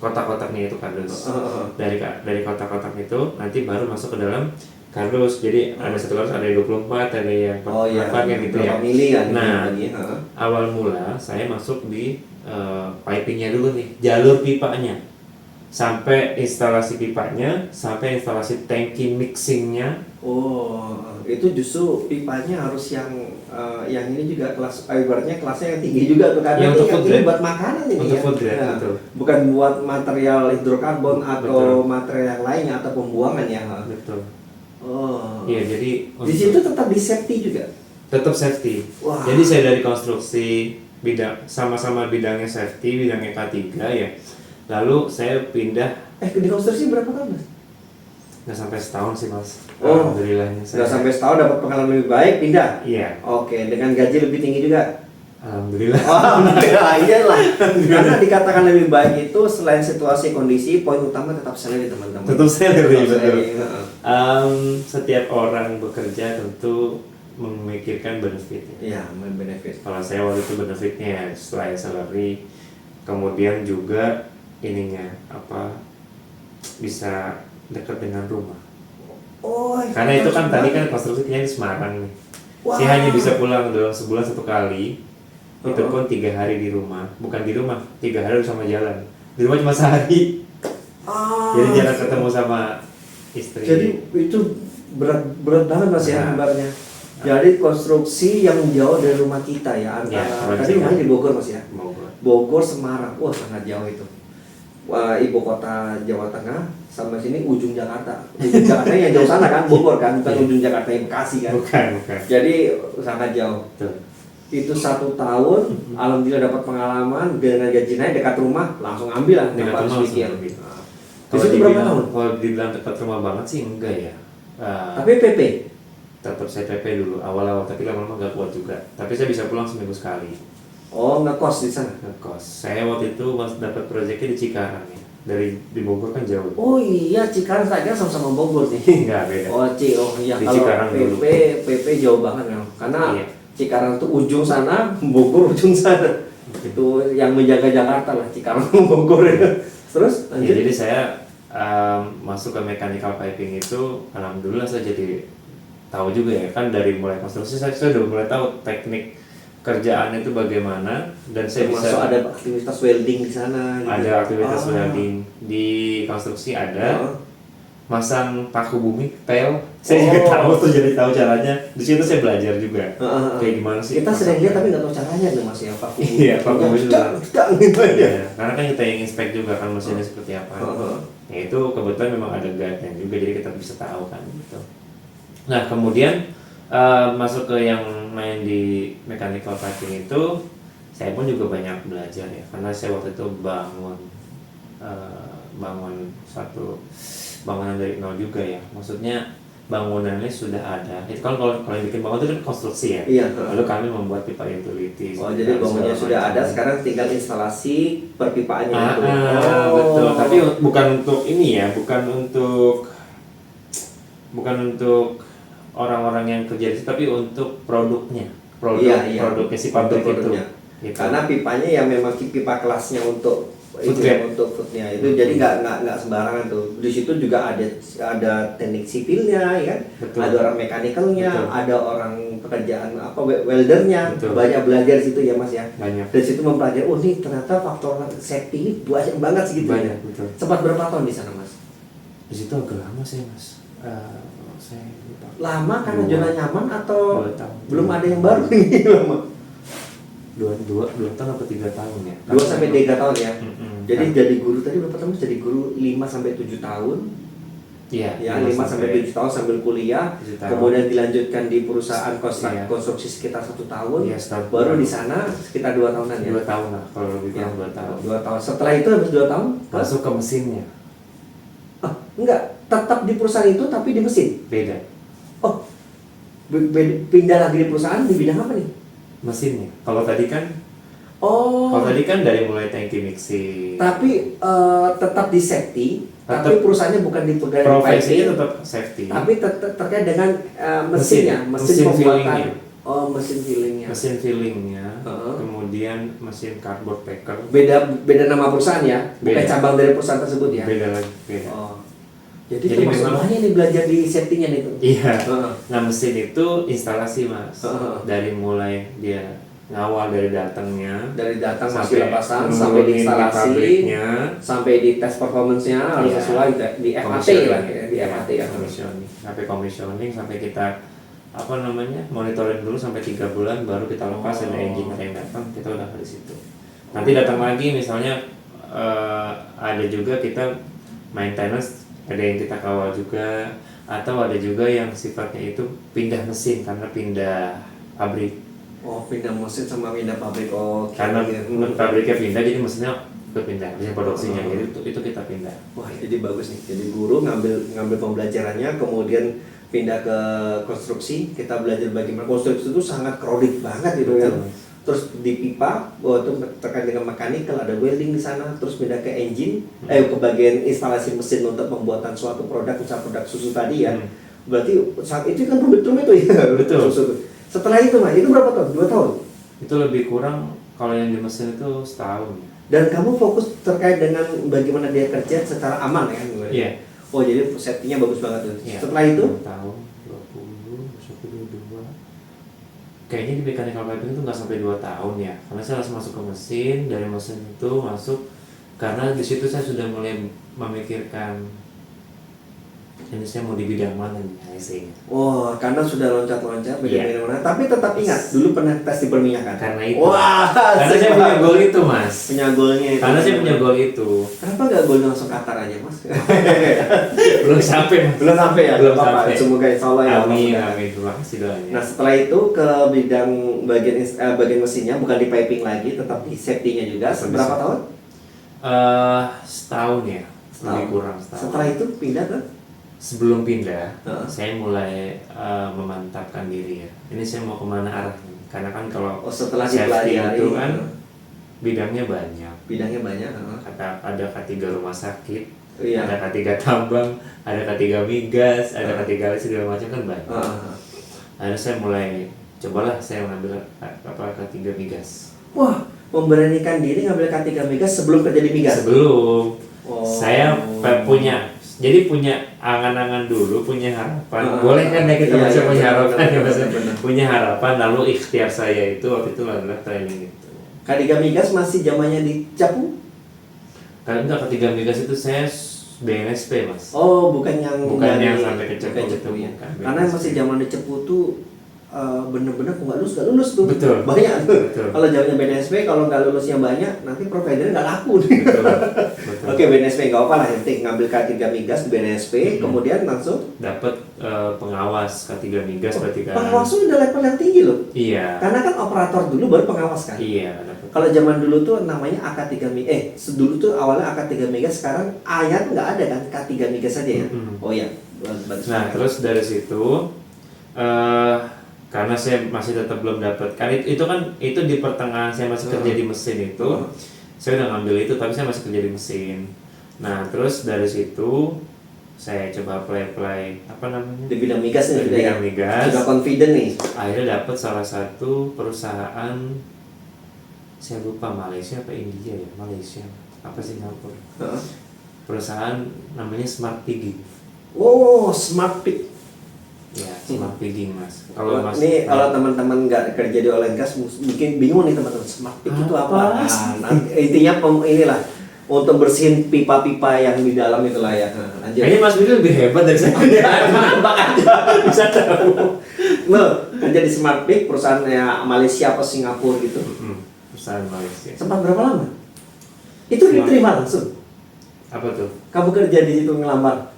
kotak-kotaknya itu kardus. Dari kotak-kotak itu nanti baru masuk ke dalam kardus. Jadi ada satu kardus ada 24, ada yang 48 yang gitu ya. Nah, awal mula saya masuk di pipingnya dulu nih, jalur pipanya. Sampai instalasi pipanya, sampai instalasi tangki mixingnya. Oh, itu justru pipanya harus yang ini juga kelas, ibaratnya kelasnya yang tinggi juga tuh, karena untuk ini buat makanan ini untuk ya. Food grade, Nah, betul. bukan buat material hidrokarbon atau material yang lainnya atau pembuangan ya. Betul. Oh. Iya, jadi Di situ tetap di safety juga. Tetap safety. Wah. Jadi saya dari konstruksi bidang sama-sama bidangnya safety, bidangnya K3 ya. Lalu saya pindah. Di konstruksi berapa tahun, Mas? Nggak sampai setahun sih, Mas. Oh, alhamdulillahnya sudah sampai setahun dapat pengalaman lebih baik, pindah. Iya. Oke, dengan gaji lebih tinggi juga. Alhamdulillah. Alhamdulillah, iyalah. Karena dikatakan lebih baik itu selain situasi kondisi, poin utama tetap salary, teman-teman. Tetap salary, Tetap betul. salary. Setiap orang bekerja tentu memikirkan benefitnya. Iya, benefit. Kalau saya waktu itu benefitnya selain salary, kemudian juga ininya bisa dekat dengan rumah. Oh, Karena itu kan tadi kan konstruksinya di Semarang nih. Saya hanya bisa pulang dalam sebulan 1 kali. Itu pun 3 hari di rumah, bukan di rumah, 3 hari sama jalan. Di rumah cuma sehari. Jadi jarang ketemu sama istri. Jadi itu berat banget, Mas ya gambarnya. Jadi konstruksi yang jauh dari rumah kita ya, antara tadi rumahnya di Bogor, Mas ya. Bogor, Semarang, wah sangat jauh itu. Wah, ibu kota Jawa Tengah sama sini ujung Jakarta. Ujung Jakarta yang jauh sana kan, Bogor kan, bukan ujung Jakarta yang Bekasi kan. Bukan. Jadi sangat jauh. Betul. Itu 1 tahun, alhamdulillah dapat pengalaman, dengan gaji naik dekat rumah, langsung ambil lah, Dekat tanpa harus rumah mikir. langsung ambil. Di situ berapa tahun? Kalau dibilang dekat rumah banget sih enggak ya. Tapi PP? Tetap saya PP dulu awal-awal, tapi lama-lama nggak kuat juga. Tapi saya bisa pulang seminggu sekali. Oh, ngekos di sana? Ngekos. Saya waktu itu dapat proyeknya di Cikarang ya. Di Bogor kan jauh. Oh iya, Cikarang saya kira sama-sama Bogor nih. Enggak, beda. Oh iya, Di kalau Cikarang dulu. PP jauh banget memang. Karena Iya. Cikarang tuh ujung sana, Bogor ujung sana. Itu yang menjaga Jakarta lah, Cikarang Bogor ya. Terus Ya, lanjut. jadi saya masuk ke mechanical piping itu, alhamdulillah saya jadi tahu juga ya, kan dari mulai konstruksi saya udah mulai tahu teknik kerjaan itu bagaimana, dan saya Termasuk bisa ada aktivitas welding di sana gitu. ada aktivitas welding di konstruksi, ada masang paku bumi pel, saya juga tahu tuh, jadi tahu caranya. Di situ saya belajar juga kayak gimana sih kita sering lihat tapi nggak tahu caranya tuh, Mas ya, Pak. Iya, paku bumi juga. Gitu aja. Iya, karena kan kita yang inspect juga kan mesinnya seperti apa. Ya itu kebetulan memang ada guide-nya juga, jadi kita bisa tahu kan gitu. Nah, kemudian masuk ke yang main di mechanical piping itu, saya pun juga banyak belajar ya, karena saya waktu itu bangun satu bangunan dari nol juga ya. Maksudnya bangunannya sudah ada. Itu kan kalau yang bikin bangunan itu kan konstruksi ya. Iya. Lalu kami membuat pipa utilities. Oh, jadi bangunnya sudah ada, sekarang tinggal instalasi perpipaannya itu. Betul. Tapi bukan untuk ini ya, bukan untuk orang-orang yang kerja di situ, tapi untuk produknya. Produknya si pabrik itu. Gitu. Karena pipanya ya memang pipa kelasnya untuk untuk foodnya itu, jadi nggak sembarangan tuh. Di situ juga ada teknik sipilnya, ya kan? Betul. Ada orang mekanikalnya, Betul. ada orang pekerjaan weldernya. Betul. Banyak belajar di situ ya, Mas ya. Banyak. Dari situ mempelajari, oh nih ternyata faktor safety ini banyak banget segitu. Banyak, betul. Sempat berapa tahun di sana, Mas? Di situ agak lama sih, Mas. Saya lupa. Lama karena zona nyaman atau 2 tahun. belum ada yang baru nih lama? 2 tahun atau 3 tahun ya? 2 sampai 3 tahun ya. Mm-mm. Jadi jadi guru tadi berapa tahun? Jadi guru 5 sampai 7 tahun. Iya. Ya 5 sampai 7 tahun sambil kuliah, 7 tahun. kemudian dilanjutkan di perusahaan Iya. konstruksi sekitar 1 tahun, Iya, setahun. baru di sana sekitar 2 tahunan ya. 2 tahun lah, kalau lebih Ya, kurang 2 tahun. 2 tahun. Setelah itu habis 2 tahun, Masuk ke mesinnya, enggak, tetap di perusahaan itu tapi di mesin. beda. Oh, pindah lagi di perusahaan di bidang apa nih? Mesinnya. Kalau tadi kan Oh, dari mulai tangki mixing. tapi tetap di safety, Tetap. tapi perusahaannya bukan di pegawai Profesinya piping, tetap safety. tapi terkait dengan mesinnya, mesin Mesin pembuatan. fillingnya. Oh, mesin fillingnya. Mesin fillingnya, Heeh. kemudian mesin cardboard packer. Beda nama perusahaan ya, bukan Beda. cabang dari perusahaan tersebut ya. Beda lagi, beda. Oh, jadi Jadi termasuk memang- banyak nih belajar di safety-nya nih tuh. Iya. Heeh. Nah, mesin itu instalasi, Mas. Heeh. Dari mulai dia ngawal dari datangnya Dari datang masuk lapasan nurunin sampai di instalasi, pabriknya, sampai di tes performance-nya harus Iya. sesuai di FAT commissioning. lah ya, di Iya, FAT ya. commissioning. Sampai commissioning, sampai kita monitoring dulu sampai 3 bulan baru kita lepas. Ada Oh. engineer yang datang, kita udah di situ. Nanti datang lagi misalnya ada juga kita maintenance, ada yang kita kawal juga, atau ada juga yang sifatnya itu pindah mesin karena pindah pabrik. Oh, pindah mesin sama pindah pabrik. Oh, Karena pabriknya pindah, jadi mesinnya berpindah, mesin produksinya. Oh. Jadi itu kita pindah. wah, jadi bagus nih. Jadi guru ngambil pembelajarannya, kemudian pindah ke konstruksi. Kita belajar bagaimana konstruksi itu sangat crowded banget gitu kan. Betul. Terus di pipa, itu terkait dengan mekanikal, ada welding di sana. Terus pindah ke engine, ke bagian instalasi mesin untuk pembuatan suatu produk, misalnya produk susu tadi ya. Berarti saat itu kan rumit-rumit tuh ya. Betul. Susu. Setelah itu mah, itu berapa tahun? 2 tahun. Itu lebih kurang, kalau yang di mesin itu setahun. Dan kamu fokus terkait dengan bagaimana dia kerja secara aman ya? Iya. Oh, jadi safety-nya bagus banget tuh. Iya. Setelah itu, 2 tahun, 20, 22. Kayaknya di mechanical piping itu nggak sampai 2 tahun ya. Karena saya langsung masuk ke mesin, dari mesin itu masuk, karena di situ saya sudah mulai memikirkan ini saya mau di bidang mana nih IC-nya. oh, karena sudah loncat-loncat Iya. bagaimana. Tapi tetap ingat, dulu pernah tes di perminyakan. Karena itu. Wah, Karena saya asik punya banget. goal itu, Mas. Punya golnya itu. Karena saya punya goal itu. Kenapa nggak golnya langsung Qatar aja, Mas? Belum sampai, Mas. Belum sampai ya? Belum Nggak apa-apa. sampai. Semoga insya Allah ya. Amin, Allah. amin. Terima kasih doanya. Nah, setelah itu ke bidang bagian mesinnya, bukan di piping lagi, tetap di safety-nya juga. Berapa tahun? Setahun ya, lebih kurang setahun. Setelah itu pindah ke? Sebelum pindah, Heeh. saya mulai memantapkan diri ya. Ini saya mau kemana arahnya? Karena kan kalau Oh, setelah safety dipelajari, itu kan bidangnya banyak. bidangnya banyak. Ada K3 rumah sakit, Iya. ada K3 tambang, ada K3 migas, ada K3 segala macam kan banyak. Heeh. Akhirnya saya mulai cobalah saya mengambil K3 migas. Wah, memberanikan diri ngambil K3 migas sebelum kerja di migas. Sebelum Oh. saya punya angan-angan dulu, punya harapan. Ah, Boleh kan ya kita iya, masih iya, punya benar, harapan benar, ya Mas? benar, benar. Punya harapan, lalu ikhtiar saya itu waktu itu adalah training itu. K3 migas masih zamannya di Capu? Karena enggak, ketiga migas itu saya BNSP, Mas. Oh, bukan yang Bukan yang dari- sampai ke Cepu bukan itu, ya. bukan. Karena masih zaman di Cepu tuh bener-bener kok nggak lulus tuh. Betul. Banyak tuh. Betul. Kalau zamannya BNSP kalau nggak lulusnya banyak, nanti providernya nggak laku. Betul. Betul. Oke, BNSP nggak apa lah, yang penting ngambil K3 migas di BNSP, kemudian langsung Dapat pengawas K3 migas berarti kan. pengawas tuh udah level yang tinggi loh. Iya. Karena kan operator dulu baru pengawas kan. Iya, dapat. Kalau zaman dulu tuh namanya AK3 migas. Dulu tuh awalnya AK3 migas, sekarang A-nya tuh nggak ada kan, K3 migas saja ya. Mm-mm. Oh iya, bagus. Nah, terus dari situ karena saya masih tetap belum dapat, kan itu di pertengahan saya masih kerja di mesin itu, saya udah ngambil itu tapi saya masih kerja di mesin. Nah, terus dari situ saya coba apply apa namanya Di bidang migas nih, di sudah ya. bidang migas. Sudah confident nih. Akhirnya dapat salah satu perusahaan, saya lupa Malaysia apa India ya, Malaysia apa Singapura, Heeh. perusahaan namanya Smart Pigging. Oh, smart pick. Ya, Smart Pigging, Mas. Kalau Mas Ini kalau teman-teman nggak kerja di oil and gas mungkin bingung nih teman-teman, smart pick itu apa? Apa? Nah, intinya inilah untuk bersihin pipa-pipa yang di dalam itulah ya. Nah, lanjut. Kayaknya Mas Billy lebih hebat dari saya. Nampak aja. Bisa tahu. Loh, kerja di Smart Pick, perusahaannya Malaysia atau Singapura gitu. Perusahaan Malaysia. Sempat berapa lama? Itu diterima langsung. Apa tuh? Kamu kerja di situ ngelamar.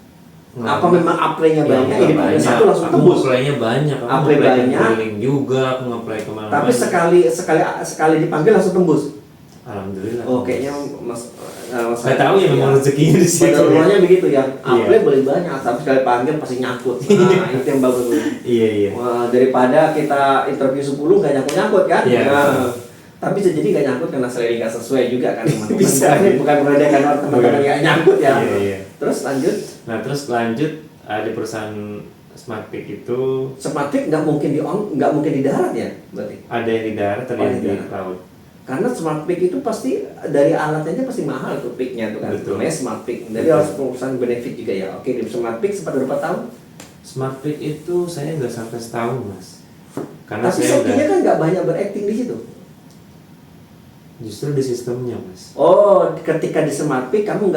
Apa memang apply-nya Ya, banyak? Ini banyak. satu langsung Aku tembus. apply-nya banyak. Aku Apply apply ke banyak. Keliling juga, aku apply kemana-mana. Tapi sekali dipanggil langsung tembus. Alhamdulillah. Oh, kayaknya Mas Saya tahu ya memang rezekinya di situ. Pada rumahnya begitu ya. Apply Iya. boleh banyak, tapi sekali panggil pasti nyangkut. Nah, itu yang bagus. Iya, iya. Wah, daripada kita interview 10 nggak nyangkut kan? Iya. Nah, tapi bisa jadi nggak nyangkut karena selera nggak sesuai juga kan teman-teman. Bisa. Bukan merendahkan orang teman-teman nggak nyangkut ya. Iya, iya. Terus lanjut. Nah, terus lanjut di perusahaan Smartpick itu Smartpick nggak mungkin di darat ya berarti. ada yang di darat, ada Oh, yang di di darat. laut. Karena Smartpick itu pasti dari alatnya aja pasti mahal tuh picknya tuh kan. Betul. Namanya Smartpick. Jadi Betul. harus perusahaan benefit juga ya. Oke, di Smartpick sempat berapa tahun? Smartpick itu saya nggak sampai setahun, Mas. Karena Tapi saya safety-nya udah kan nggak banyak berakting di situ. justru di sistemnya, Mas. Oh, ketika di Smartpick kamu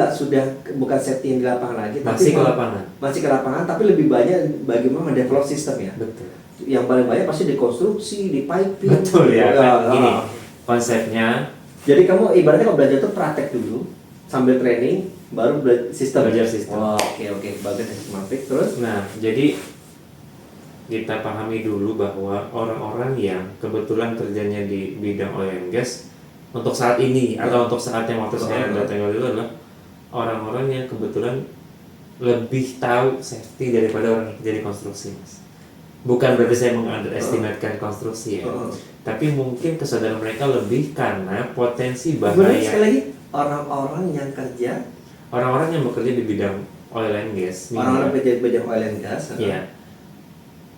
bukan safety yang di lapangan lagi, Masih ke malah- lapangan. masih ke lapangan, tapi lebih banyak bagaimana mendevelop sistem ya. Betul. Yang paling banyak pasti di konstruksi, di piping. Betul ya, kan gini. ah. Konsepnya Jadi kamu ibaratnya kalau belajar itu praktek dulu, sambil training, baru sistem. Belajar sistem. Oh, oke, bagus ya Smartpick. Terus? nah, jadi kita pahami dulu bahwa orang-orang yang kebetulan kerjanya di bidang oil and gas untuk saat ini atau untuk saat yang waktu saya datang itu adalah orang-orang yang kebetulan lebih tahu safety daripada orang yang kerja di konstruksi, Mas. Bukan berarti saya meng-underestimatekan konstruksi ya, tapi mungkin kesadaran mereka lebih karena potensi Sebenarnya bahaya sekali lagi orang-orang yang kerja, orang-orang yang bekerja di bidang oil and gas, orang-orang kerja di bidang oil and gas. ya,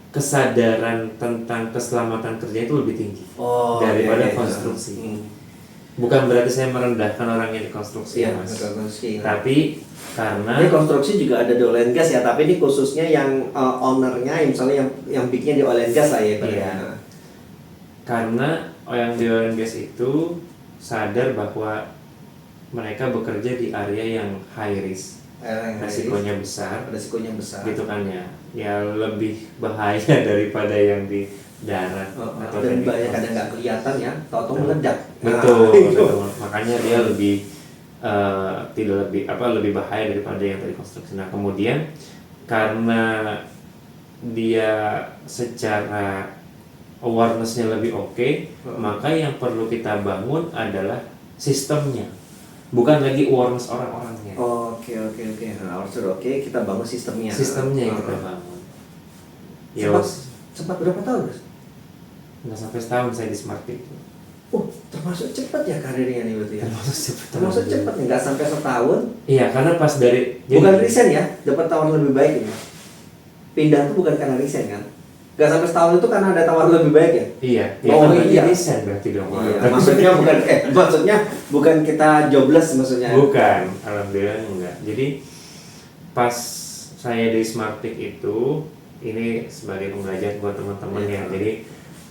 kesadaran tentang keselamatan kerja itu lebih tinggi Oh, daripada iya. konstruksi. Hmm. Bukan berarti saya merendahkan orang yang di konstruksi, Iya, Mas. konstruksi. Tapi karena Ini konstruksi juga ada di oil and gas ya, tapi ini khususnya yang ownernya, misalnya yang bikinnya di oil and gas lah ya. Iya. Karena yang di oil and gas itu sadar bahwa mereka bekerja di area yang high risk, resikonya besar, Resikonya besar. gitu kan ya. Ya lebih bahaya daripada yang di darat atau Dan dari banyak kadang nggak kelihatan ya, tahu-tahu meledak. Betul, Nah, itu. betul. Makanya dia lebih lebih bahaya daripada yang tadi konstruksi. Nah, kemudian karena dia secara awareness-nya lebih oke, maka yang perlu kita bangun adalah sistemnya, bukan lagi awareness orang-orangnya. Oke. Nah, harus oke, kita bangun sistemnya. Sistemnya yang kita bangun. Ya, Sempat berapa tahun, Mas? nggak sampai setahun saya di Smartpick. Termasuk cepat ya karirnya nih berarti ya. Termasuk Cepat nih, nggak sampai setahun. Iya, karena pas dari Bukan resign ya, dapat tawaran lebih baik ini. Pindah tuh bukan karena resign kan? Nggak sampai setahun itu karena ada tawaran lebih baik ya? Iya, ya Oh, kan berarti iya. desain berarti dong. Iya, maksudnya bukan kita jobless maksudnya. Bukan, alhamdulillah enggak. Jadi pas saya di Smartpick itu, ini sebagai pembelajaran buat teman-teman Iya. ya. Jadi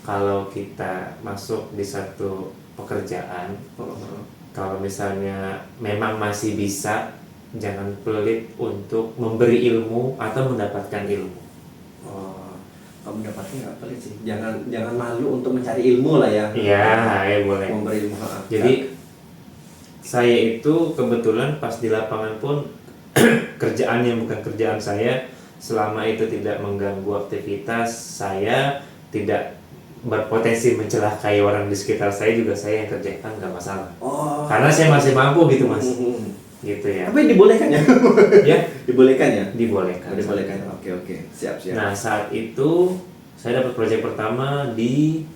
kalau kita masuk di satu pekerjaan, kalau misalnya memang masih bisa, jangan pelit untuk memberi ilmu atau mendapatkan ilmu. Kamu dapatnya nggak pelit sih. Jangan malu untuk mencari ilmu lah ya. Iya, ya boleh. Memberi ilmu. Jadi saya itu kebetulan pas di lapangan pun kerjaan yang bukan kerjaan saya, selama itu tidak mengganggu aktivitas saya, tidak berpotensi mencelakai orang di sekitar saya, juga saya yang kerjakan, nggak masalah. Karena saya masih mampu gitu, Mas. Gitu ya. Tapi dibolehkan ya? Ya, Dibolehkan ya? dibolehkan. Dibolehkan. Oke. Siap. Nah, saat itu saya dapat proyek pertama di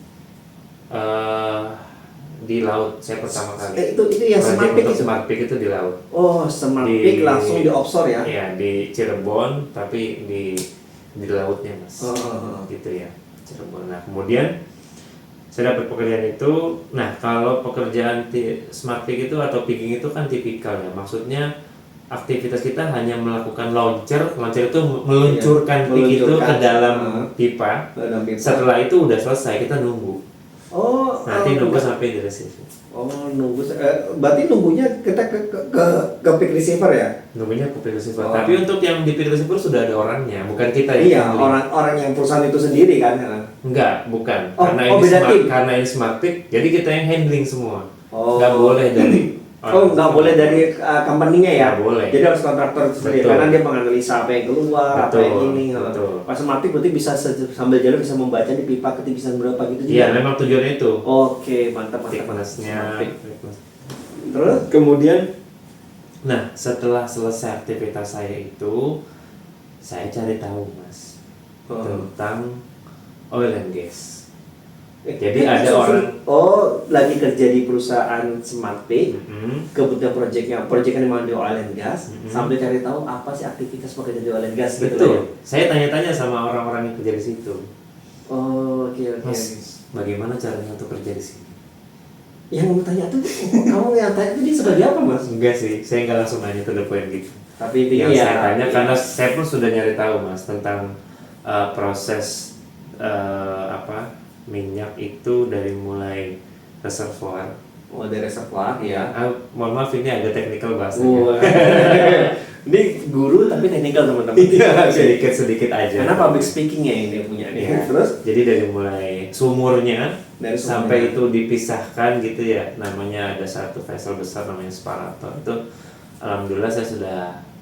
laut. Saya pertama kali. Itu yang Proyek Smartpick untuk itu. Smartpick itu di laut. Smartpick langsung di offshore ya? Iya, di Cirebon, tapi di lautnya, Mas. Gitu ya, Cirebon. Nah, kemudian saya dapat pekerjaan itu. Nah, kalau pekerjaan Smartpick itu atau pigging itu kan tipikal ya. Maksudnya aktivitas kita hanya melakukan launcher itu meluncurkan pick itu ke dalam pipa. Setelah itu udah selesai, kita nunggu. Nanti nunggu sampai di receiver. Nunggu. Berarti nunggunya kita ke pick receiver ya? Nunggunya ke pick receiver. Tapi untuk yang di pick receiver sudah ada orangnya, bukan kita yang Iya, handling. orang yang perusahaan itu sendiri kan? Enggak, bukan. Beda tim. Karena ini Smartpick, jadi kita yang handling semua. Oh. Nggak boleh dari Oh, nggak boleh dari company-nya ya? Nggak boleh. Jadi harus kontraktor itu sendiri, Betul. karena dia menganalisa apa yang keluar, apa Betul, yang ini. betul. Pas smart pick berarti bisa sambil jalan bisa membaca di pipa ketepisan berapa gitu juga. Iya, memang tujuannya itu. Oke, mantap. Thickness-nya. Smart pick. Terus Kemudian, nah setelah selesai aktivitas saya itu, saya cari tahu mas tentang oil and gas. Jadi ada lagi kerja di perusahaan smart pick. Mm-hmm. Kebetulan proyeknya memang di oil and gas, sambil cari tahu apa sih aktivitas pekerja di oil and gas gitu Betul. ya. Saya tanya-tanya sama orang-orang yang kerja di situ. Oh, oke. Mas, bagaimana caranya untuk kerja di sini? Yang mau tanya tuh, kamu yang tanya tuh dia sebagai apa mas? Enggak sih, saya nggak langsung nanya to the point gitu. Tapi intinya Yang ya. saya tanya karena saya pun sudah nyari tahu mas tentang proses minyak itu dari mulai reservoir. Oh, dari reservoir ya. Mohon maaf ini agak teknikal bahasanya. Wah. Ini guru tapi teknikal teman-teman. Sedikit aja. Karena public speakingnya yang dia punya nih. Ya. Terus Jadi dari mulai sumurnya dari sampai itu dipisahkan gitu ya, namanya ada satu vessel besar namanya separator. Itu alhamdulillah saya sudah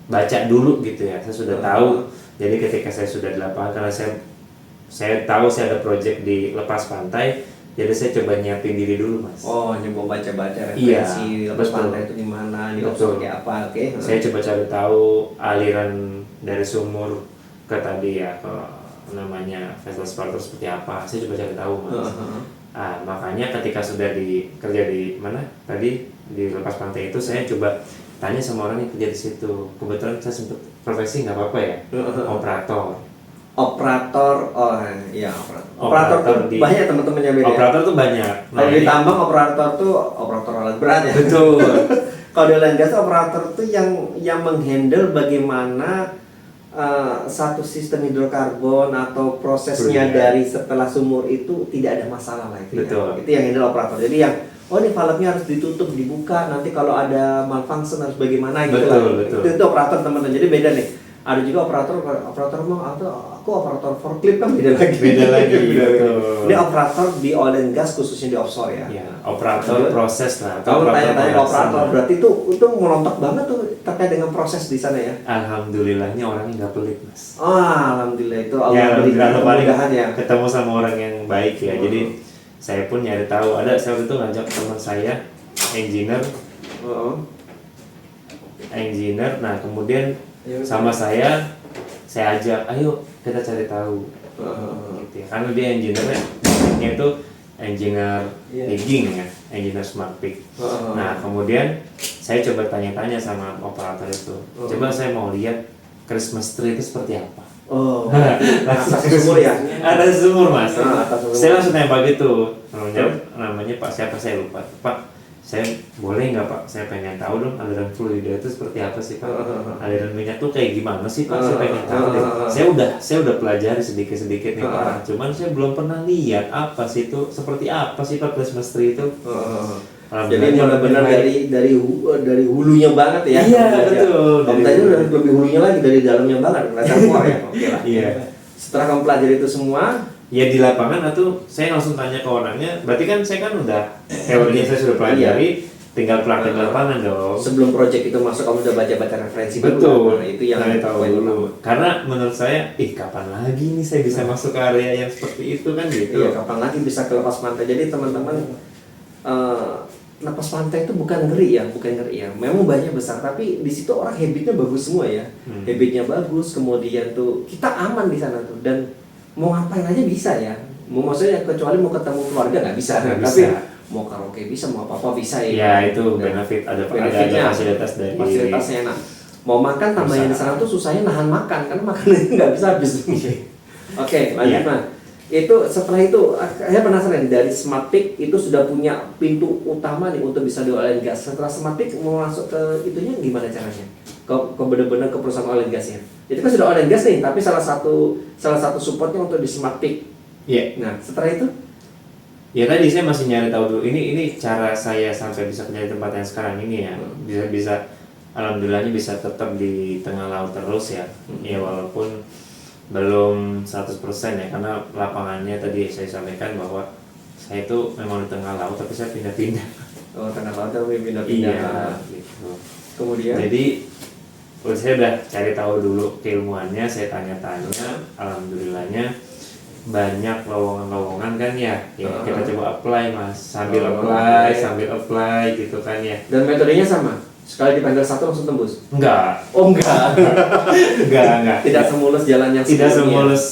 baca dulu gitu ya, saya sudah tahu. Jadi ketika saya sudah di lapangan, karena saya tahu saya ada project di lepas pantai, jadi saya coba nyiapin diri dulu mas. oh, nyoba baca-baca Iya, referensi lepas betul. pantai itu di mana, di Betul. offshore kayak apa, oke. Saya coba cari tahu aliran dari sumur ke tadi ya, ke namanya vessel separator seperti apa. Saya coba cari tahu mas. Makanya ketika sudah kerja di mana tadi di lepas pantai itu, saya coba tanya sama orang yang kerja di situ. Kebetulan saya sempat profesi nggak apa-apa ya, operator. Operator, operator tuh di- banyak teman-temannya beda. Operator tuh banyak. Kalau di ini- tambang operator tuh operator alat berat ya. Betul. Kalau di oil and gas operator tuh yang menghandle bagaimana satu sistem hidrokarbon atau prosesnya Iya. dari setelah sumur itu tidak ada masalah lah itu. Betul. Ya. Itu yang handle operator. Jadi yang ini valve-nya harus ditutup, dibuka, nanti kalau ada malfunction harus bagaimana gitu Betul, lah. betul. Itu operator teman-teman. Jadi beda nih. Ada juga operator mau aku operator forklift kan beda lagi. Beda lagi, betul. Ini operator di oil and gas khususnya di offshore ya. Ya, operator proses lah. atau Kalau operator tanya-tanya production operator lah. berarti itu melompat banget tuh terkait dengan proses di sana ya. Alhamdulillahnya orangnya nggak pelit mas. Alhamdulillah itu Ya, Allah berikan alhamdulillah paling kemudahan ya. ketemu sama orang yang baik ya. Jadi saya pun nyari tahu. Saya waktu itu ngajak teman saya engineer. Nah kemudian sama saya ajak, ayo kita cari tahu. Gitu ya. Karena dia engineer-nya itu engineer rigging ya, engineer smart pick. Nah kemudian saya coba tanya-tanya sama operator itu. Coba saya mau lihat Christmas tree itu seperti apa. Oh, atas sumur ya? Ada sumur mas. Atas sumur. Saya langsung tembak gitu. Namanya Pak siapa saya lupa. Pak, saya boleh nggak Pak? Saya pengen tahu dong aliran fluida itu seperti apa sih Pak? Aliran minyak tuh kayak gimana sih Pak? Saya pengen tahu deh. Saya udah pelajari sedikit-sedikit nih Pak. Cuman saya belum pernah lihat apa sih itu, seperti apa sih Pak Christmas tree itu. Jadi benar-benar dari hulunya banget ya. Iya, betul. Kamu tadi udah lebih hulunya lagi dari dalamnya banget, reservoir ya. Oke lah. Iya. Setelah kamu pelajari itu semua, Ya di lapangan atau saya langsung tanya ke orangnya. Berarti kan saya kan udah teorinya saya sudah pelajari, tinggal praktek di lapangan dong. sebelum project itu masuk kamu udah baca-baca referensi dulu. Betul. Nah, itu yang Saya tahu poin dulu. utama. Karena menurut saya, kapan lagi nih saya bisa masuk ke area yang seperti itu kan gitu. Iya, kapan lagi bisa ke lepas pantai. Jadi teman-teman lepas pantai itu bukan ngeri ya. Memang banyak besar, tapi di situ orang habitnya bagus semua ya. Habitnya bagus, kemudian tuh kita aman di sana tuh, dan mau ngapain aja bisa ya. Maksudnya kecuali mau ketemu keluarga nggak bisa, Nggak tapi bisa. mau karaoke bisa, mau apa-apa bisa ya. Ya itu Dan benefit ada benefitnya, fasilitas dari fasilitasnya enak. Mau makan tambahin di sana tuh susahnya nahan makan karena makanannya nggak bisa habis. Oke, lanjut Iya. Mas. Itu setelah itu saya penasaran dari Smart Pick itu sudah punya pintu utama nih untuk bisa di oil and gas. Setelah Smart Pick mau masuk ke itunya gimana caranya? Ke benar-benar ke perusahaan oil and gasnya. Jadi kan sudah oil and gas nih, tapi salah satu supportnya untuk di Smart Pick. Iya. Nah, setelah itu Ya tadi saya masih nyari tahu dulu. Ini cara saya sampai bisa kerja di tempat yang sekarang ini ya. Bisa alhamdulillahnya bisa tetap di tengah laut terus ya. Ya walaupun belum 100% ya, karena lapangannya tadi saya sampaikan bahwa saya itu memang di tengah laut tapi saya pindah-pindah. Oh, tengah laut tapi pindah-pindah. Iya, gitu. Kemudian? Jadi saya udah cari tahu dulu keilmuannya, saya tanya-tanya, alhamdulillahnya banyak lowongan-lowongan kan ya. Ya kita coba apply Mas, sambil apply gitu kan ya. Dan metodenya sama? Sekali dipanggil satu langsung tembus? Enggak. Oh enggak. enggak. Tidak semulus jalan yang Tidak sebelumnya. semulus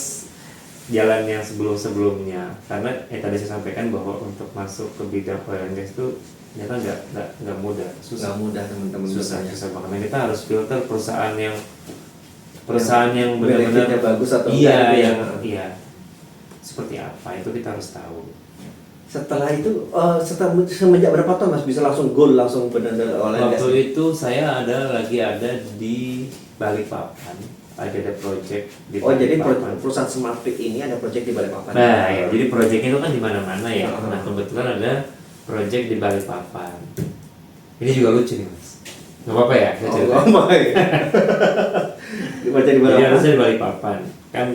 jalan yang sebelum-sebelumnya. Karena tadi saya sampaikan bahwa untuk masuk ke bidang oil and gas itu ternyata nggak mudah, susah. Nggak mudah teman-teman. Susah bertanya. banget. Kita harus filter perusahaan yang benar-benar benefitnya bagus atau iya enggak, yang ya. iya seperti apa itu kita harus tahu. Setelah itu semenjak berapa tahun Mas bisa langsung goal langsung benar-benar oil and gas? Waktu itu saya ada di Balikpapan, ada project di Oh jadi Balikpapan. perusahaan Smart Fit ini ada project di Balikpapan. Nah ya, jadi project itu kan di mana-mana ya. Uh-huh. Nah kebetulan ada project di Balikpapan. Ini juga lucu nih Mas. Nggak apa-apa ya? Saya cerita. Oh my. Dibaca di Jadi Balikpapan. harusnya di Balikpapan kan.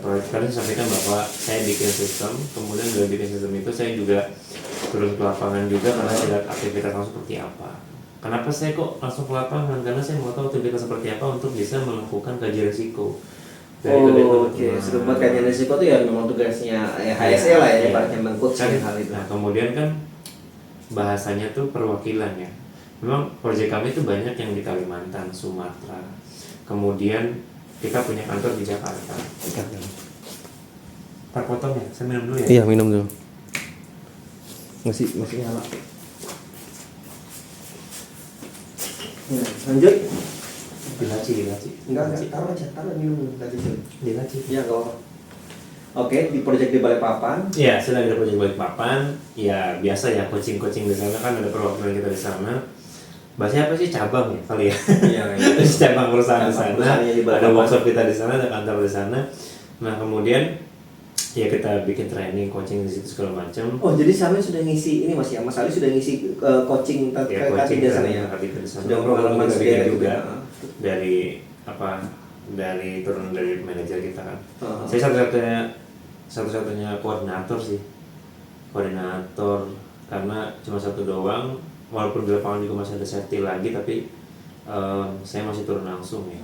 Proyek tadi saya sampaikan bahwa saya bikin sistem, kemudian dari bikin sistem itu saya juga turun ke lapangan juga karena saya lihat aktivitas langsung seperti apa. Kenapa saya kok langsung ke lapangan? Karena saya mau tahu aktivitas seperti apa untuk bisa melakukan kaji risiko. Oke. Sebelum kajian risiko itu ya memang tugasnya ya HSE lah ya, ibaratnya mengcoaching hal itu. Nah kemudian kan bahasanya tuh perwakilan ya. Memang proyek kami itu banyak yang di Kalimantan, Sumatera. Kemudian kita punya kantor di Jakarta. Tak potong ya, saya minum dulu ya. Iya minum dulu. Masih nyala. Ya, lanjut. Dilaci. Enggak, taruh minum dulu tadi dulu. Dilaci. Iya enggak apa-apa. Oke, di proyek di Balikpapan. Ya, saya lagi ada proyek Balikpapan. Ya biasa ya coaching di sana kan ada perwakilan kita di sana. Bahasanya apa sih cabang ya kali ya? Iya. Terus cabang perusahaan di sana, perusahaannya di ada Balikpapan. workshop kita di sana, ada kantor di sana. Nah kemudian ya kita bikin training, coaching di situ segala macam. Oh, jadi Samuel sudah ngisi ini Mas ya? Mas Ali sudah ngisi coaching Ya coaching di sana ya? kita di sana. Sudah pengalaman Kita bikin sendiri juga gitu. dari turun dari manajer kita kan. Oh. Saya satu-satunya koordinator sih. Koordinator karena cuma satu doang. Walaupun di lapangan juga masih ada safety lagi, tapi saya masih turun langsung ya.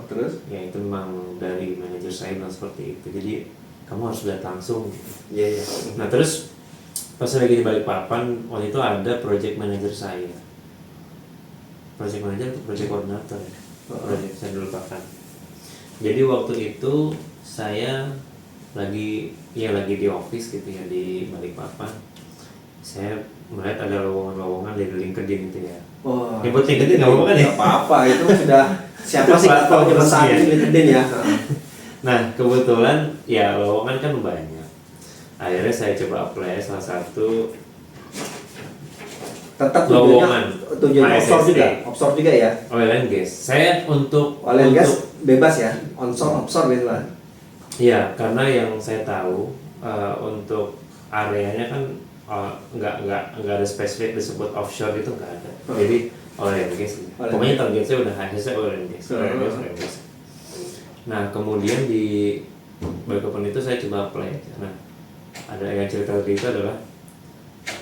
Terus? Ya itu memang dari manajer saya bilang seperti itu. Jadi kamu harus lihat langsung. Iya. Nah terus pas saya lagi di Balikpapan, waktu itu ada project manager saya. Project manager atau project koordinator ya? Project saya dulu bahkan. Jadi waktu itu saya lagi di office gitu ya di Balikpapan. Saya melihat ada lowongan-lowongan dari LinkedIn itu ya. Oh, Nyebut LinkedIn nggak apa-apa kan ya? Nggak apa-apa, itu sudah siapa sih nggak tahu zaman saat ini LinkedIn ya. Nah kebetulan ya lowongan kan banyak. Akhirnya saya coba apply salah satu Tetap lowongan tujuannya offshore juga ya. oil and gas. Saya untuk Oil and gas bebas ya, onshore offshore bebas. Iya, karena yang saya tahu untuk areanya kan nggak ada spesifik disebut offshore itu nggak ada. Jadi oil and gas. Pokoknya target saya udah HSE oil and gas. Nah kemudian di Balikpapan itu saya coba apply. Nah ada yang cerita tadi itu adalah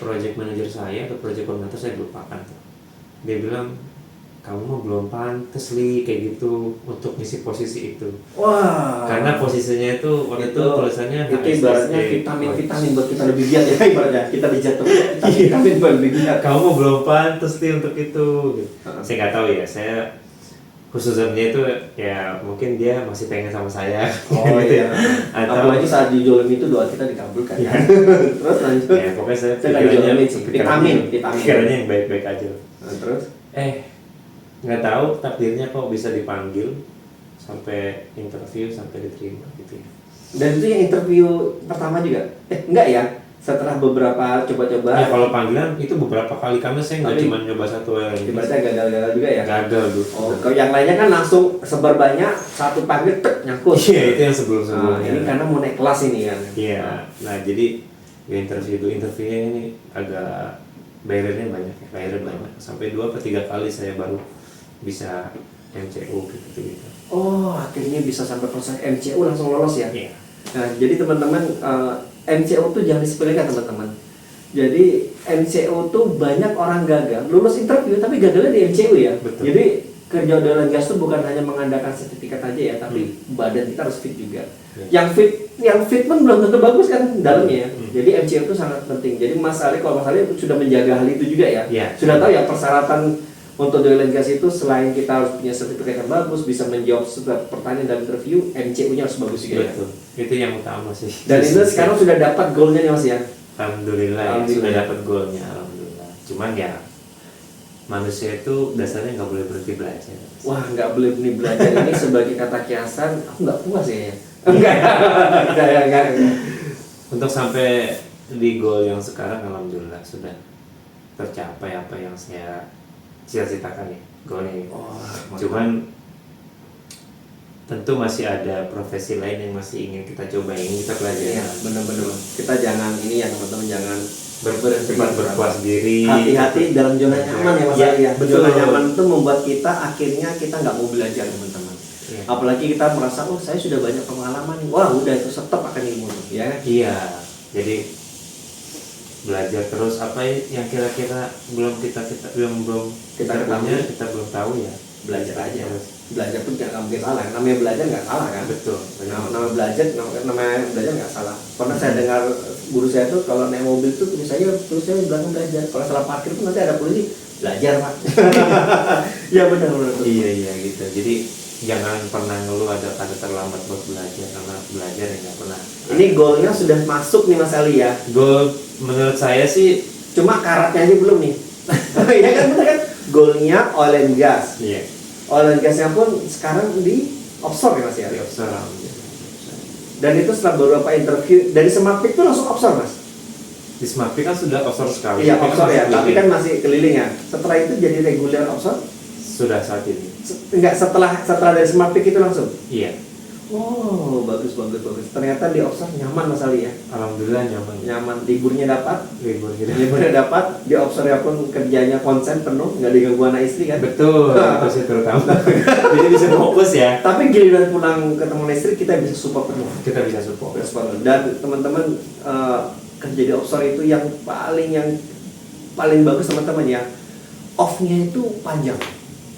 project manager saya atau project koordinator saya lupakan tuh. Dia bilang kamu mah belum pantes kayak gitu untuk ngisi posisi itu. Wah. Karena posisinya itu waktu itu tulisannya itu ibaratnya vitamin buat kita lebih giat ya, ibaratnya kita dijatuh vitamin buat lebih giat. Kamu belum pantes nih untuk itu. Saya nggak tahu ya, saya khususnya itu ya mungkin dia masih pengen sama saya. Oh gitu iya. Atau apalagi saat di Jolim itu doa kita dikabulkan ya. Terus lanjut. ya pokoknya saya nggak dijolamin sih. Vitamin. Pikirannya yang baik-baik aja. Nah, terus nggak tahu takdirnya kok bisa dipanggil sampai interview sampai diterima gitu ya. dan itu yang interview pertama juga? Enggak ya? Setelah beberapa coba-coba? Ya kalau panggilan itu beberapa kali karena saya nggak cuma nyoba satu lagi. Ibaratnya gagal-gagal juga ya? Gagal tuh. Oh, kalau yang lainnya kan langsung sebar banyak, satu panggil tek nyangkut. Iya itu yang sebelum-sebelumnya. Ini karena mau naik kelas ini kan? Iya. Nah jadi ya interviewnya ini agak bayarnya banyak ya, sampai 2 atau 3 kali saya baru bisa MCU gitu. Oh, akhirnya bisa sampai proses MCU langsung lolos ya? Iya. Nah, jadi teman-teman MCU tuh jangan disepelekan teman-teman. Jadi MCO tuh banyak orang gagal, lulus interview tapi gagalnya di MCO ya. Betul. Jadi kerja oil and gas tuh bukan hanya mengandalkan sertifikat aja ya, tapi badan kita harus fit juga. Ya. Yang fit pun belum tentu bagus kan dalamnya ya. Hmm. Jadi MCO itu sangat penting. Jadi Mas Ali kalau Mas Ali sudah menjaga hal itu juga ya. Ya. Sudah tahu ya persyaratan untuk oil and gas itu selain kita harus punya sertifikat yang bagus, bisa menjawab setiap pertanyaan dalam interview, MCO-nya harus bagus juga ya. Betul. Itu yang utama sih. Dan itu sekarang sudah dapat goalnya nih Mas ya. Alhamdulillah, ya, Alhamdulillah. sudah dapat goalnya, alhamdulillah. Cuman ya manusia itu dasarnya nggak boleh berhenti belajar. Wah, nggak boleh nih belajar ini sebagai kata kiasan, aku nggak puas ya. Enggak. Untuk sampai di goal yang sekarang, alhamdulillah sudah tercapai apa yang saya cita-citakan ya, goalnya. Oh, Cuman tentu masih ada profesi lain yang masih ingin kita coba, ingin kita pelajari. iya, benar-benar. Kita jangan ini ya teman-teman, jangan Cepat berpuas diri. Hati-hati dalam zona nyaman ya Mas Ya, Ali ya. betul. Zona nyaman itu membuat kita akhirnya kita nggak mau belajar teman-teman. Iya. Apalagi kita merasa oh saya sudah banyak pengalaman nih. Wah udah itu stop akan ilmu ya. Iya, jadi belajar terus apa yang kira-kira belum kita Kita punya, ketahui. kita belum tahu ya. Belajar aja. Terus. Belajar pun nggak mungkin salah. Namanya belajar nggak salah kan. Betul. Nama belajar nggak salah. Pernah saya dengar guru saya tuh kalau naik mobil tuh tulisannya belakang belajar. Kalau salah parkir tuh nanti ada polisi belajar Pak. Ya benar. Iya gitu. Jadi jangan pernah ngeluh ada terlambat buat belajar, karena belajar ya nggak pernah. Ini goalnya sudah masuk nih Mas Ali ya. Goal menurut saya sih, Cuma karatnya aja belum nih. Iya kan benar kan? Goalnya oil and gas. iya. Oil and gasnya pun sekarang di offshore ya Mas ya. Dan itu setelah beberapa interview dari Semarpik itu langsung offshore Mas. Di Smartpi kan sudah offshore sekali. Iya Tapi kan offshore ya, masih tapi keliling. kan masih keliling ya. Setelah itu jadi reguler offshore? Sudah saat ini. Enggak, setelah dari Semarpik itu langsung. Iya. Oh, bagus. Ternyata di offshore nyaman Mas Ali ya. Alhamdulillah nyaman. Nyaman, liburnya dapat, Libur gitu. liburnya dapat, di offshore pun kerjanya konsen penuh, nggak diganggu anak istri kan. Betul, itu sih terutama. Jadi bisa fokus ya. Tapi giliran pulang ketemu istri kita bisa support penuh. Kita bisa support. Dan teman-teman kerja di offshore itu yang paling bagus teman-teman ya, off-nya itu panjang,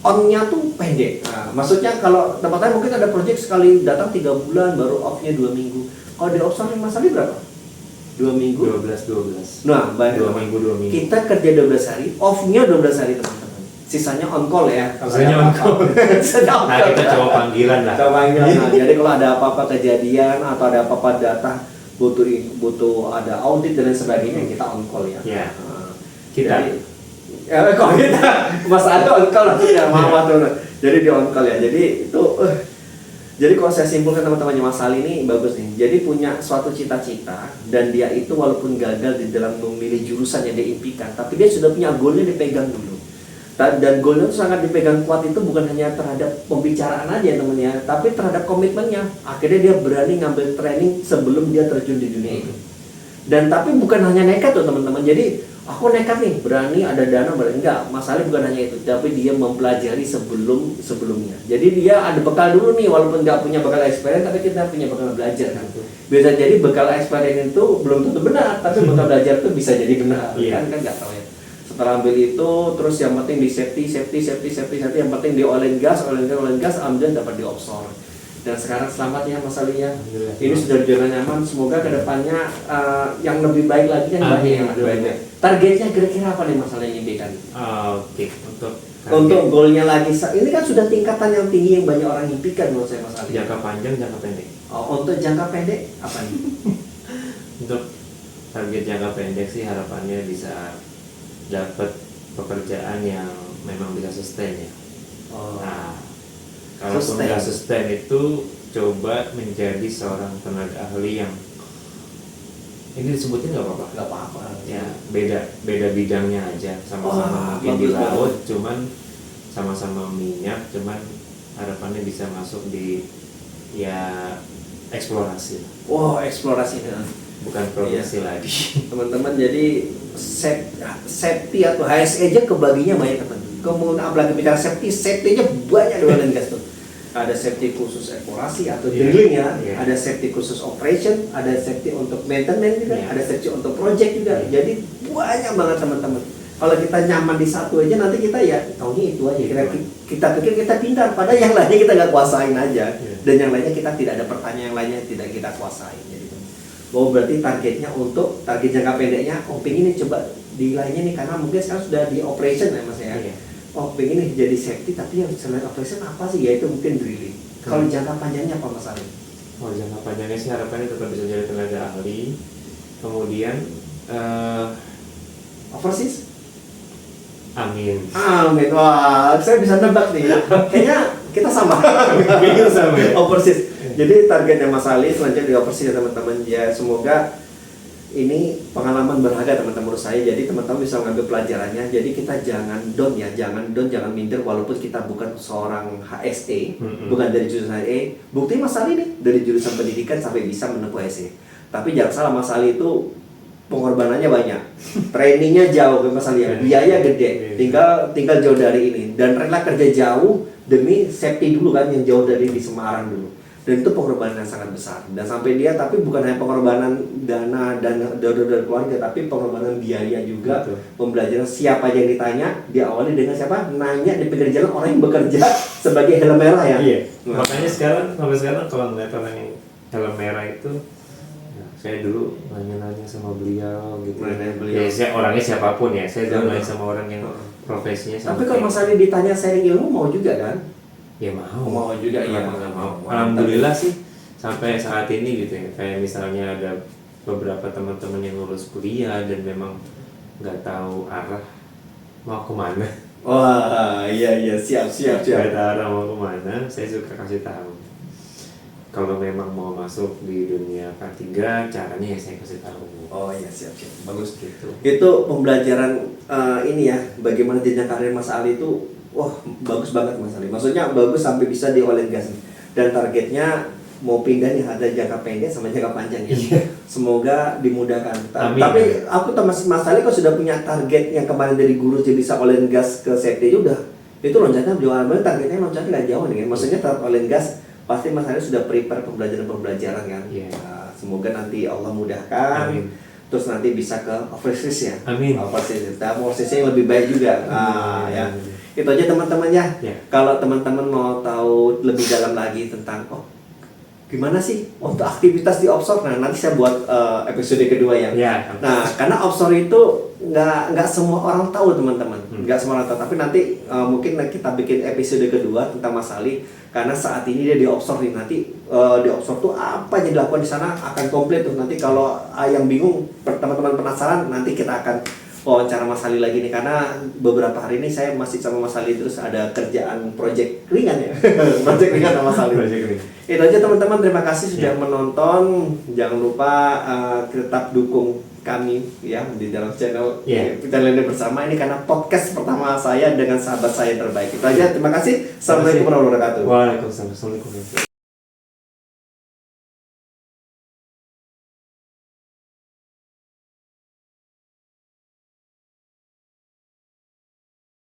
on-nya tuh pendek. Nah, maksudnya kalau tempatnya mungkin ada project sekali datang 3 bulan baru off-nya 2 minggu. Kalau di offshore Mas Ali berapa? 2 minggu. 12. Nah, bayangin 2 minggu. kita kerja 12 hari, off-nya 12 hari teman-teman. Sisanya on call ya. Sisanya on call. Sisanya on Nah, call. kita coba panggilan lah. Coba panggilan. Nah, jadi kalau ada apa-apa kejadian atau ada apa-apa data butuh ada audit dan lain sebagainya kita on call ya. Ya. Nah, Kita. Kalau kita Mas ada on call ya, maaf tuh. Jadi di on call ya. Jadi itu jadi kalau saya simpulkan teman-temannya Mas Ali ini bagus nih. Jadi punya suatu cita-cita dan dia itu walaupun gagal di dalam memilih jurusan yang dia impikan, tapi dia sudah punya goalnya dipegang dulu. Dan goalnya itu sangat dipegang kuat itu bukan hanya terhadap pembicaraan aja temennya, tapi terhadap komitmennya. Akhirnya dia berani ngambil training sebelum dia terjun di dunia itu. Dan tapi bukan hanya nekat tuh teman-teman. Jadi aku nekat nih, berani ada dana berani enggak. Masalahnya bukan hanya itu, tapi dia mempelajari sebelumnya. Jadi dia ada bekal dulu nih, walaupun nggak punya bekal experience, tapi kita punya bekal belajar kan. Bisa jadi bekal experience itu belum tentu benar, tapi bekal belajar itu bisa jadi benar. Iya. Kan nggak tahu ya. Setelah ambil itu, terus yang penting di safety, yang penting di oil and gas, alhamdulillah dapat di offshore. Dan sekarang selamat ya Mas Ali ya. Alhamdulillah. Ini sudah di zona nyaman, semoga kedepannya yang lebih baik lagi kan Amin. banyak yang lebih baik. Targetnya kira-kira apa nih Mas Ali yang impikan? Oke, Untuk goalnya lagi, ini kan sudah tingkatan yang tinggi yang banyak orang impikan menurut saya Mas Ali. jangka panjang, jangka pendek. Oh, untuk jangka pendek apa nih? Untuk target jangka pendek sih harapannya bisa dapat pekerjaan yang memang bisa sustain ya. Oh, Nah, kalau nggak sustain itu coba menjadi seorang tenaga ahli yang ini disebutin nggak apa-apa. nggak apa-apa. Ya beda bidangnya aja, sama-sama mungkin di bagus laut, cuman sama-sama minyak, cuman harapannya bisa masuk di ya eksplorasi, Wow, eksplorasi. bukan produksi lagi. Teman-teman, jadi safety atau HSE aja kebaginya banyak teman. Kemudian apalagi bicara safety-nya banyak di oil and gas tuh. Ada safety khusus eksplorasi atau drilling ya, ada safety khusus operation, ada safety untuk maintenance juga, ada safety untuk project juga. Jadi banyak banget teman-teman. Kalau kita nyaman di satu aja nanti kita ya taunya itu aja. Kita pikir kita pintar, padahal yang lainnya kita nggak kuasain aja. Dan yang lainnya kita tidak ada pertanyaan yang lainnya tidak kita kuasain. Jadi, oh berarti targetnya untuk target jangka pendeknya, oh pengen nih coba di lainnya nih karena mungkin sekarang sudah di operation ya mas ya. Oh pengen nih jadi safety tapi yang selain operation apa sih? Ya itu mungkin drilling. Kalau jangka panjangnya apa mas Ali? Oh jangka panjangnya sih harapannya tetap bisa jadi tenaga ahli. Kemudian Overseas? amin. Amin. Wah, saya bisa nebak nih. Kayaknya kita sama. Kayaknya sama ya? Overseas. Jadi targetnya Mas Ali selanjutnya di overseas ya teman-teman. Ya semoga ini pengalaman berharga teman-teman menurut saya. Jadi teman-teman bisa mengambil pelajarannya. Jadi kita jangan down ya, jangan minder walaupun kita bukan seorang HSE, bukan dari jurusan HSE. Bukti Mas Ali nih dari jurusan pendidikan sampai bisa menempuh HSE. Tapi jangan salah, Mas Ali itu pengorbanannya banyak, trainingnya jauh Mas Ali ya, biaya gede, tinggal jauh dari ini dan rela kerja jauh demi safety dulu kan yang jauh dari di Semarang dulu. Dan itu pengorbanan yang sangat besar. Dan sampai dia tapi bukan hanya pengorbanan dana dan dari keluarga, tapi pengorbanan biaya juga. Betul. Pembelajaran siapa aja yang ditanya, diawali dengan siapa? Nanya di pinggir jalan orang yang bekerja sebagai helm merah ya. Iya. Makanya sampai sekarang kalau ngeliat orang yang helm merah itu, ya, saya dulu nanya-nanya sama beliau gitu. Nanya beliau. Ya, saya orangnya siapapun ya, saya jangan nanya sama orang yang profesinya. Tapi kalau Mas Ali ditanya sharing ilmu mau juga kan? Ya mau. Mau juga ya. Mau. Alhamdulillah sih sampai saat ini gitu ya. Kayak misalnya ada beberapa teman-teman yang lulus kuliah dan memang nggak tahu arah mau kemana. Wah, iya siap. Nggak tahu arah mau kemana, saya suka kasih tahu. Kalau memang mau masuk di dunia K3, caranya ya saya kasih tahu. Oh iya siap. Bagus gitu. Itu pembelajaran ini ya, bagaimana jenjang karir Mas Ali itu wah bagus banget Mas Ali. Maksudnya bagus sampai bisa di oil and gas. Dan targetnya mau pindah nih ada jangka pendek sama jangka panjang ya. Semoga dimudahkan. Amin. Tapi aku tahu Mas Ali kok sudah punya target yang kemarin dari guru jadi bisa oil and gas ke safety udah. Itu loncatnya jauh banget, targetnya loncatnya nggak jauh nih. Maksudnya tetap oil and gas pasti Mas Ali sudah prepare pembelajaran kan. Nah, semoga nanti Allah mudahkan. Amin. Terus nanti bisa ke overseas ya. Amin. Overseas yang lebih baik juga. Ya. Itu aja teman-teman ya. Kalau teman-teman mau tahu lebih dalam lagi tentang gimana sih untuk aktivitas di offshore, nah nanti saya buat episode kedua ya. Nah karena offshore itu nggak semua orang tahu teman-teman, nggak semua orang tahu. Tapi nanti mungkin kita bikin episode kedua tentang Mas Ali karena saat ini dia di offshore nih. Nanti di offshore tuh apa yang dilakukan di sana akan komplit tuh. Nanti kalau yang bingung, teman-teman penasaran, nanti kita akan wawancara Mas Ali lagi nih karena beberapa hari ini saya masih sama Mas Ali terus ada kerjaan project ringan ya. Project ringan sama Mas Ali. Itu aja teman-teman, terima kasih sudah menonton. Jangan lupa tetap dukung kami ya di dalam channel ini bersama ini karena podcast pertama saya dengan sahabat saya terbaik. Itu aja, terima kasih. Assalamualaikum warahmatullahi wabarakatuh. Waalaikumsalam.